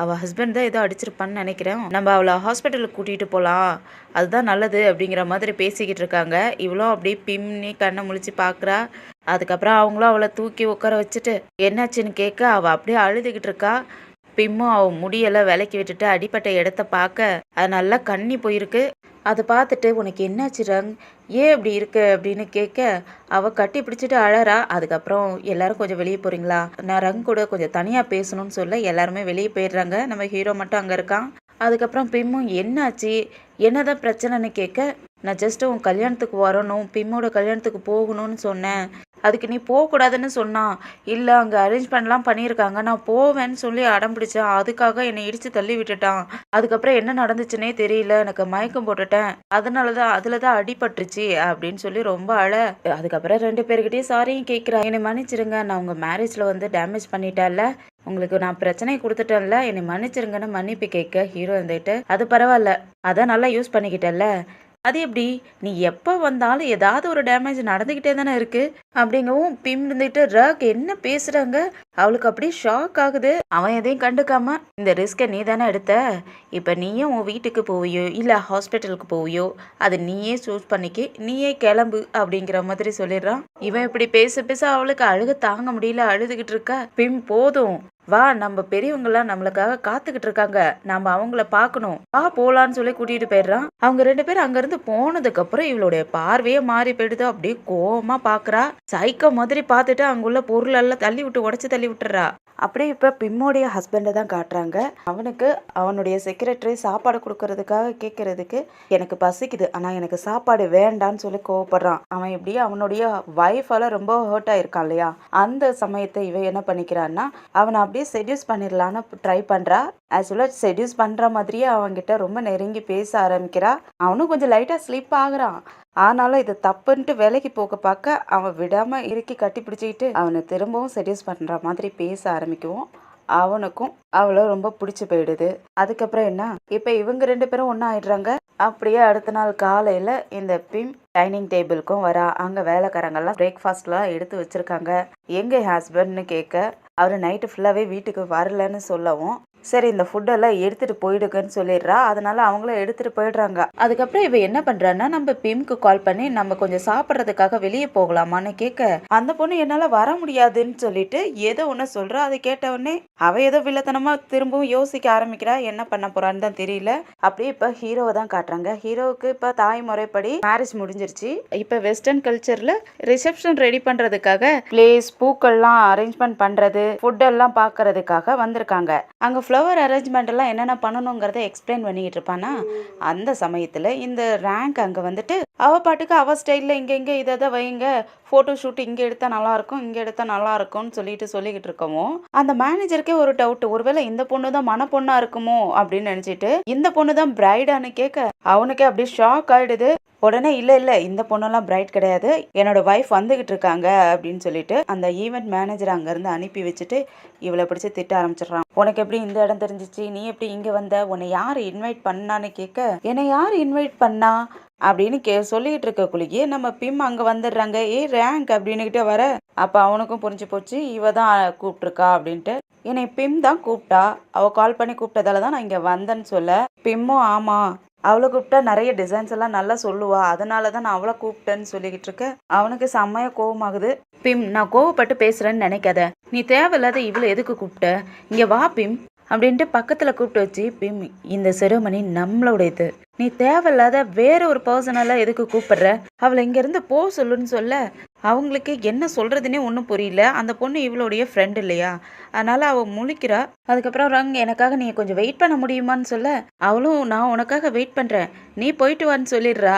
அவள் ஹஸ்பண்ட் தான் ஏதோ அடிச்சிருப்பான்னு நினைக்கிறேன், நம்ம அவளை ஹாஸ்பிட்டலுக்கு கூட்டிகிட்டு போகலாம், அதுதான் நல்லது அப்படிங்கிற மாதிரி பேசிக்கிட்டு இருக்காங்க. இவளும் அப்படியே பின்னி கண்ணை முழிச்சு பார்க்குறா. அதுக்கப்புறம் அவங்களும் அவளை தூக்கி உட்கார வச்சுட்டு என்னாச்சுன்னு கேட்க அவள் அப்படியே அழுதுகிட்டு இருக்கா. பிம்மும் அவள் முடியெல்லாம் விலக்கி விட்டுட்டு அடிப்பட்ட இடத்த பார்க்க அது நல்லா கண்ணி போயிருக்கு. அதை பார்த்துட்டு உனக்கு என்னாச்சு ரங், ஏன் இப்படி இருக்கு அப்படின்னு கேட்க அவள் கட்டி பிடிச்சிட்டு அழறா. அதுக்கப்புறம் எல்லாரும் கொஞ்சம் வெளியே போகிறீங்களா, நான் ரங் கூட கொஞ்சம் தனியாக பேசணும்னு சொல்ல எல்லாருமே வெளியே போயிடுறாங்க. நம்ம ஹீரோ மட்டும் அங்கே இருக்கான். அதுக்கப்புறம் பிம்மும் என்னாச்சு என்னதான் பிரச்சனைன்னு கேட்க, நான் ஜஸ்ட் உன் கல்யாணத்துக்கு வரணும், பிம்மோட கல்யாணத்துக்கு போகணும்னு சொன்னேன், அதுக்கு நீ போகக்கூடாதுன்னு சொன்னான், இல்லை அங்கே அரேஞ்ச்மெண்ட்லாம் பண்ணியிருக்காங்க, நான் போவேன்னு சொல்லி அடம் பிடிச்சேன், அதுக்காக என்னை இடித்து தள்ளி விட்டுட்டான், அதுக்கப்புறம் என்ன நடந்துச்சுன்னே தெரியல, எனக்கு மயக்கம் போட்டுட்டேன், அதனால தான் அதில் தான் அடிபட்டுருச்சு அப்படின்னு சொல்லி ரொம்ப அதுக்கப்புறம் 2 பேர்கிட்டையும் சாரியும் கேட்குறேன், என்னை மன்னிச்சிருங்க, நான் உங்கள் மேரேஜில் வந்து டேமேஜ் பண்ணிட்டேன்ல, உங்களுக்கு நான் பிரச்சனையை கொடுத்துட்டேன்ல, என்னை மன்னிச்சிருங்கன்னு மன்னிப்பு கேட்க ஹீரோ இருந்துட்டு அது பரவாயில்ல, அதான் நல்லா யூஸ் பண்ணிக்கிட்டேன்ல, அது எப்படி நீ எப்போ வந்தாலும் ஏதாவது ஒரு டேமேஜ் நடந்துக்கிட்டே தானே இருக்கு அப்படிங்கவும் பிம் இருந்துட்டு ரக் என்ன பேசுறாங்க. அவளுக்கு அப்படியே ஷாக் ஆகுது. அவன் எதையும் கண்டுக்காம இந்த ரிஸ்கை நீ தானே எடுத்த, இப்போ நீயே உன் வீட்டுக்கு போவியோ இல்லை ஹாஸ்பிட்டலுக்கு போவியோ அது நீயே சூஸ் பண்ணிக்கி, நீயே கிளம்பு அப்படிங்கிற மாதிரி சொல்லிடுறான். இவன் இப்படி பேச பேச அவளுக்கு அழுக தாங்க முடியல, அழுதுகிட்டு இருக்கா. பிம் போதும் வா, நம்ம பெரியவங்களாம் நம்மளுக்காக காத்துக்கிட்டு இருக்காங்க, நம்ம அவங்கள பார்க்கணும், வா போலான்னு சொல்லி கூட்டிட்டு போயிடுறான். அவங்க 2 பேரும் அங்கிருந்து போனதுக்கு அப்புறம் இவளுடைய பார்வையே மாறி போயிடுது. அப்படியே கோவமா பாக்குறா. சைக்கோ மாதிரி பார்த்துட்டு அங்குள்ள பொருள் எல்லாம் தள்ளி விட்டு உடச்சு தள்ளி விட்டுறா. அப்படியே இப்போ பிம்மோடைய ஹஸ்பண்டை தான் காட்டுறாங்க. அவனுக்கு அவனுடைய செக்ரட்டரி சாப்பாடு கொடுக்கறதுக்காக கேட்கறதுக்கு எனக்கு பசிக்குது ஆனால் எனக்கு சாப்பாடு வேண்டான்னு சொல்லி கோவப்படுறான். அவன் இப்படி அவனுடைய ஒய்ஃபால ரொம்ப ஹர்ட் ஆயிருக்கான் இல்லையா, அந்த சமயத்தை இவன் என்ன பண்ணிக்கிறான்னா அவனை அப்படியே செடியூஸ் பண்ணிடலான்னு ட்ரை பண்ணுறா. ஆக்சுவலாக செடியூஸ் பண்ணுற மாதிரியே அவன்கிட்ட ரொம்ப நெருங்கி பேச ஆரம்பிக்கிறா. அவனும் கொஞ்சம் லைட்டாக ஸ்லிப் ஆகுறான். ஆனாலும் இது தப்புன்ட்டு வேலைக்கு போக பார்க்க அவன் விடாமல் இறுக்கி கட்டி பிடிச்சிக்கிட்டு அவனை திரும்பவும் செடியூஸ் பண்ணுற மாதிரி பேச ஆரம்பிக்கவும் அவனுக்கும் அவளை ரொம்ப பிடிச்சி போயிடுது. அதுக்கப்புறம் என்ன, இப்போ இவங்க 2 பேரும் ஒன்றா ஆயிடுறாங்க. அப்படியே அடுத்த நாள் காலையில் இந்த பிம் டைனிங் டேபிளுக்கும் வரா. அங்கே வேலைக்காரங்கெல்லாம் பிரேக்ஃபாஸ்ட்லாம் எடுத்து வச்சுருக்காங்க. எங்கே ஹஸ்பண்ட்னு கேட்க அவர் நைட்டு ஃபுல்லாகவே வீட்டுக்கு வரலன்னு சொல்லவும் சரி இந்த ஃபுட்டெல்லாம் எடுத்துகிட்டு போயிடுங்கன்னு சொல்லிடுறா. அதனால அவங்களும் எடுத்துகிட்டு போயிடுறாங்க. அதுக்கப்புறம் இவ என்ன பண்ணுறான்னா நம்ம பிம்க்கு கால் பண்ணி நம்ம கொஞ்சம் சாப்பிட்றதுக்காக வெளியே போகலாமான்னு கேட்க அந்த பொண்ணு என்னால் வர முடியாதுன்னு சொல்லிட்டு ஏதோ ஒன்று சொல்கிறா. அதை கேட்டவுடனே அவ ஏதோ வில்லத்தனமாக திரும்பவும் யோசிக்க ஆரம்பிக்கிறா. என்ன பண்ண போறான்னு தான் தெரியல. அப்படியே இப்போ ஹீரோவை தான் காட்டுறாங்க. ஹீரோவுக்கு இப்போ தாய்முறைப்படி மேரேஜ் முடிஞ்சிருச்சு. இப்போ வெஸ்டர்ன் கல்ச்சரில் ரிசப்ஷன் ரெடி பண்ணுறதுக்காக பிளேஸ் பூக்கள்லாம் அரேஞ்ச்மெண்ட் பண்ணுறது ஃபுட்டெல்லாம் பார்க்கறதுக்காக வந்திருக்காங்க. அங்கே ஃப்ளவர் அரேஞ்ச்மெண்ட் எல்லாம் என்னென்ன பண்ணணுங்கிறத எக்ஸ்பிளைன் பண்ணிக்கிட்டு இருப்பானா அந்த சமயத்தில் இந்த ரேங்க் அங்கே வந்துட்டு அவள் பாட்டுக்கு அவள் ஸ்டைலில் இங்கே இதை வைங்க, ஃபோட்டோ ஷூட் இங்கே எடுத்தால் நல்லாயிருக்கும், இங்கே எடுத்தால் நல்லாயிருக்கும்னு சொல்லிக்கிட்டு இருக்கவும் அந்த மேனேஜருக்கே ஒரு டவுட், ஒருவேளை இந்த பொண்ணு தான் மன பொண்ணாக இருக்குமோ அப்படின்னு நினச்சிட்டு இந்த பொண்ணு தான் பிரைடான்னு கேட்க அவனுக்கே அப்படியே ஷாக் ஆகிடுது. உடனே இல்லை இந்த பொண்ணெல்லாம் பிரைட் கிடையாது, என்னோட ஒய்ஃப் வந்துகிட்டு இருக்காங்க அப்படின்னு சொல்லிட்டு அந்த ஈவெண்ட் மேனேஜர் அங்கேருந்து அனுப்பி வச்சுட்டு இவளை பிடிச்சி திட்ட ஆரம்பிச்சிடுறான். உனக்கு எப்படி இந்த இடம் தெரிஞ்சிச்சு, நீ எப்படி இங்கே வந்த, உன்னை யார் இன்வைட் பண்ணான்னு கேட்க என்னை யார் இன்வைட் பண்ணா அப்படின்னு சொல்லிக்கிட்டு இருக்கக்குள்ளேயே நம்ம பிம் அங்கே வந்துடுறாங்க. ரேங்க் அப்படின்னுக்கிட்டே வர அப்போ அவனுக்கும் புரிஞ்சு போச்சு இவ தான் கூப்பிட்ருக்கா அப்படின்ட்டு. என்னை பிம் தான் கூப்பிட்டா, அவள் கால் பண்ணி கூப்பிட்டதால தான் நான் இங்கே வந்தேன்னு சொல்ல பிம்மும் ஆமாம் அவளை கூப்பிட்டா நிறைய டிசைன்ஸ் எல்லாம் நல்லா சொல்லுவா, அதனால தான் நான் அவளை கூப்பிட்டேன்னு சொல்லிக்கிட்டு இருக்க. அவனுக்கு செம்மையாக கோவமாகுது. பிம், நான் கோவப்பட்டு பேசுகிறேன்னு நினைக்காத, நீ தேவையில்லாத இவளை எதுக்கு கூப்பிட்ட, இங்கே வா பிம் அப்படின்ட்டு பக்கத்தில் கூப்பிட்டு வச்சு, பிம் இந்த செரமனி நம்மளோடையது, நீ தேவையில்லாத வேற ஒரு பர்சனெல்லாம் எதுக்கு கூப்பிடுற, அவளை இங்கேருந்து போ சொல்லுன்னு சொல்ல அவங்களுக்கு என்ன சொல்கிறதுனே ஒன்றும் புரியல. அந்த பொண்ணு இவளுடைய ஃப்ரெண்ட் இல்லையா, அதனால் அவள் முழிக்கிறா. அதுக்கப்புறம் ரங் எனக்காக நீ கொஞ்சம் வெயிட் பண்ண முடியுமான்னு சொல்ல அவளும் நான் உனக்காக வெயிட் பண்ணுறேன், நீ போயிட்டு வான்னு சொல்லிடுறா.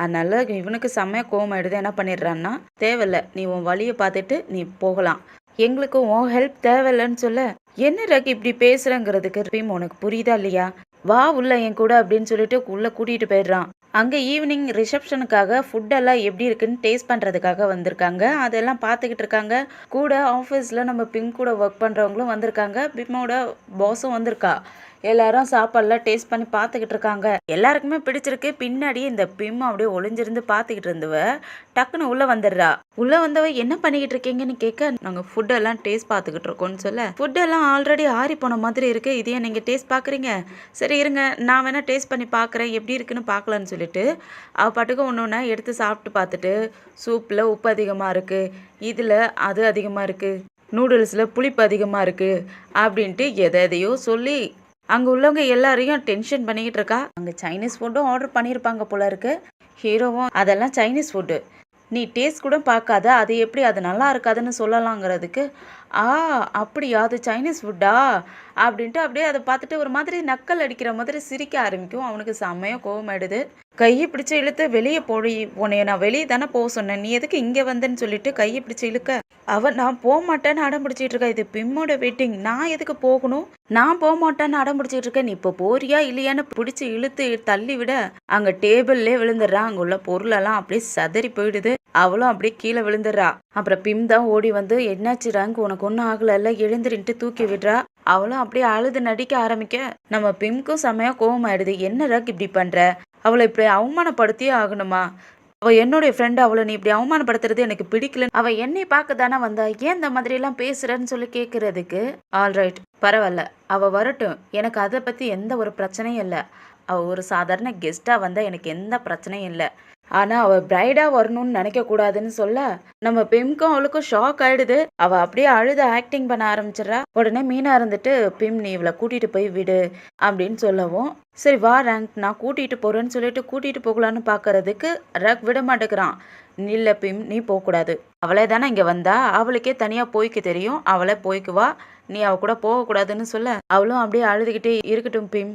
அதனால் இவனுக்கு செம்மையாக கோவம் ஆயிடுது. என்ன பண்ணிடுறான்னா, தேவையில்ல நீ உன் வழியை பார்த்துட்டு நீ போகலாம், எங்களுக்கு உன் ஹெல்ப் தேவையில்லைன்னு சொல்ல என்ன ரக் இப்படி பேசுகிறேங்கிறதுக்கு பிம் உனக்கு புரியுதா இல்லையா, வா உள்ள என் கூட அப்படின்னு சொல்லிட்டு உள்ளே கூட்டிகிட்டு போயிடுறான். அங்கே ஈவினிங் ரிசப்ஷனுக்காக ஃபுட்டெல்லாம் எப்படி இருக்குன்னு டேஸ்ட் பண்ணுறதுக்காக வந்திருக்காங்க. அதெல்லாம் பார்த்துக்கிட்டு இருக்காங்க. கூட ஆஃபீஸில் நம்ம பிம் கூட ஒர்க் பண்ணுறவங்களும் வந்திருக்காங்க. பிம்மோட பாஸும் வந்திருக்கா. எல்லாரும் சாப்பாடெல்லாம் டேஸ்ட் பண்ணி பார்த்துக்கிட்டு இருக்காங்க. எல்லாருக்குமே பிடிச்சிருக்கு. பின்னாடி இந்த பிம் அப்படியே ஒளிஞ்சிருந்து பார்த்துக்கிட்டு இருந்தவ டக்குன்னு உள்ளே வந்துடுறா. உள்ளே வந்தவ என்ன பண்ணிக்கிட்டு இருக்கீங்கன்னு கேட்க நாங்கள் ஃபுட்டெல்லாம் டேஸ்ட் பார்த்துக்கிட்டு இருக்கோம்னு சொல்ல, ஃபுட்டெல்லாம் ஆல்ரெடி ஆறி போன மாதிரி இருக்குது, இதையே நீங்கள் டேஸ்ட் பார்க்குறீங்க, சரி இருங்க நான் வேணால் டேஸ்ட் பண்ணி பார்க்குறேன் எப்படி இருக்குன்னு பார்க்கலான்னு சொல்லிட்டு அவள் பாட்டுக்கு ஒன்று ஒன்றா எடுத்து சாப்பிட்டு பார்த்துட்டு, சூப்பில் உப்பு அதிகமாக இருக்குது, இதில் அது அதிகமாக இருக்குது, நூடுல்ஸில் புளிப்பு அதிகமாக இருக்குது அப்படின்ட்டு எதையோ சொல்லி அங்கே உள்ளவங்க எல்லாரையும் டென்ஷன் பண்ணிக்கிட்டு இருக்கா. அங்கே சைனீஸ் ஃபுட்டும் ஆர்டர் பண்ணியிருப்பாங்க போல இருக்கு. ஹீரோவும் அதெல்லாம் சைனீஸ் ஃபுட்டு, நீ டேஸ்ட் கூட பார்க்காத, அது எப்படி அது நல்லா இருக்காதுன்னு சொல்லலாங்கிறதுக்கு அப்படியா அது சைனீஸ் ஃபுட்டா அப்படின்ட்டு அப்படியே அதை பார்த்துட்டு ஒரு மாதிரி நக்கல் அடிக்கிற மாதிரி சிரிக்க ஆரம்பிக்கும். அவனுக்கு செம்மையாக கோவமாயிடுது. கையை பிடிச்சி இழுத்து வெளியே போய், உன்னைய நான் வெளியே தானே போக சொன்னேன், நீ எதுக்கு இங்கே வந்தேன்னு சொல்லிட்டு கையை பிடிச்சி இழுக்க அவன் நான் போக மாட்டேன்னு அடம் பிடிச்சிட்டு இருக்கா. இது பிம்மோட வெயிட்டிங், நான் எதுக்கு போகணும், நான் போக மாட்டேன்னு அடம் பிடிச்சிட்டு இருக்கேன், நீ இப்போ போறியா இல்லையான்னு பிடிச்சி இழுத்து தள்ளி விட அங்கே டேபிள்லே விழுந்துடுறா. அங்கே உள்ள பொருளெல்லாம் அப்படியே சதறி போயிடுது. அவளும் அப்படியே கீழே விழுந்துடுறா. அப்புறம் பிம் தான் ஓடி வந்து என்னாச்சு ரேங்க் உனக்கு ஒன்றும் ஆகலைல்ல எழுந்துருன்ட்டு தூக்கி விடுறா. அவளும் அப்படியே அழுது நடிக்க ஆரம்பிக்க நம்ம பிம்க்கும் செம்மையாக கோவமாயிடுது. என்ன ரேக் இப்படி பண்ணுற, அவளை இப்படி அவமானப்படுத்தியே ஆகணுமா, அவள் என்னுடைய ஃப்ரெண்டு, அவளை நீ இப்படி அவமானப்படுத்துறது எனக்கு பிடிக்கல, அவள் என்னை பார்க்க தானே வந்தா, ஏன் இந்த மாதிரிலாம் பேசுகிறேன்னு சொல்லி கேட்குறதுக்கு ஆல்ரைட் பரவாயில்ல அவள் வரட்டும், எனக்கு அதை பற்றி எந்த ஒரு பிரச்சனையும் இல்லை, அவள் ஒரு சாதாரண கெஸ்ட்டாக வந்தால் எனக்கு எந்த பிரச்சனையும் இல்லை, ஆனால் அவள் பிரைடாக வரணும்னு நினைக்கக்கூடாதுன்னு சொல்ல நம்ம பிம்க்கும் அவளுக்கும் ஷாக் ஆகிடுது. அவள் அப்படியே அழுத ஆக்டிங் பண்ண ஆரம்பிச்சிடறா. உடனே மீனா இருந்துட்டு பிம் நீ இவளை கூட்டிகிட்டு போய் விடு அப்படின்னு சொல்லவும் சரி வா ரேங்க் நான் கூட்டிகிட்டு போகிறேன்னு சொல்லிட்டு கூட்டிகிட்டு போகலான்னு பார்க்கறதுக்கு ரேக் விட மாட்டேங்கிறான். இல்லை பிம் நீ போகக்கூடாது, அவளே தானே இங்கே வந்தா, அவளுக்கே தனியாக போய்க்கு தெரியும், அவளே போய்க்குவா, நீ அவ கூட போகக்கூடாதுன்னு சொல்ல அவளும் அப்படியே அழுதுகிட்டே இருக்கட்டும் பிம்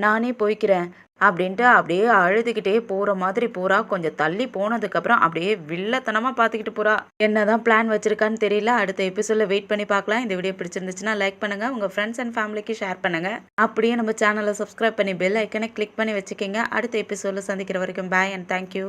நானே போய்க்கிறேன் அப்படின்ட்டு அப்படியே அழுதுகிட்டே போகிற மாதிரி போகிறா. கொஞ்சம் தள்ளி போனதுக்கப்புறம் அப்படியே வில்லத்தனமாக பார்த்துக்கிட்டு போகிறா. என்னதான் பிளான் வச்சுருக்கான்னு தெரியல. அடுத்த எபிசோடில் வெயிட் பண்ணி பார்க்கலாம். இந்த வீடியோ பிடிச்சிருந்துச்சுன்னா லைக் பண்ணுங்கள், உங்கள் ஃப்ரெண்ட்ஸ் அண்ட் ஃபேமிலிக்கு ஷேர் பண்ணுங்கள். அப்படியே நம்ம சேனலை சப்ஸ்கிரைப் பண்ணி பெல் ஐக்கனை கிளிக் பண்ணி வச்சுக்கோங்க. அடுத்த எபிசோடில் சந்திக்கிற வரைக்கும் பாய் அண்ட் தேங்க்யூ.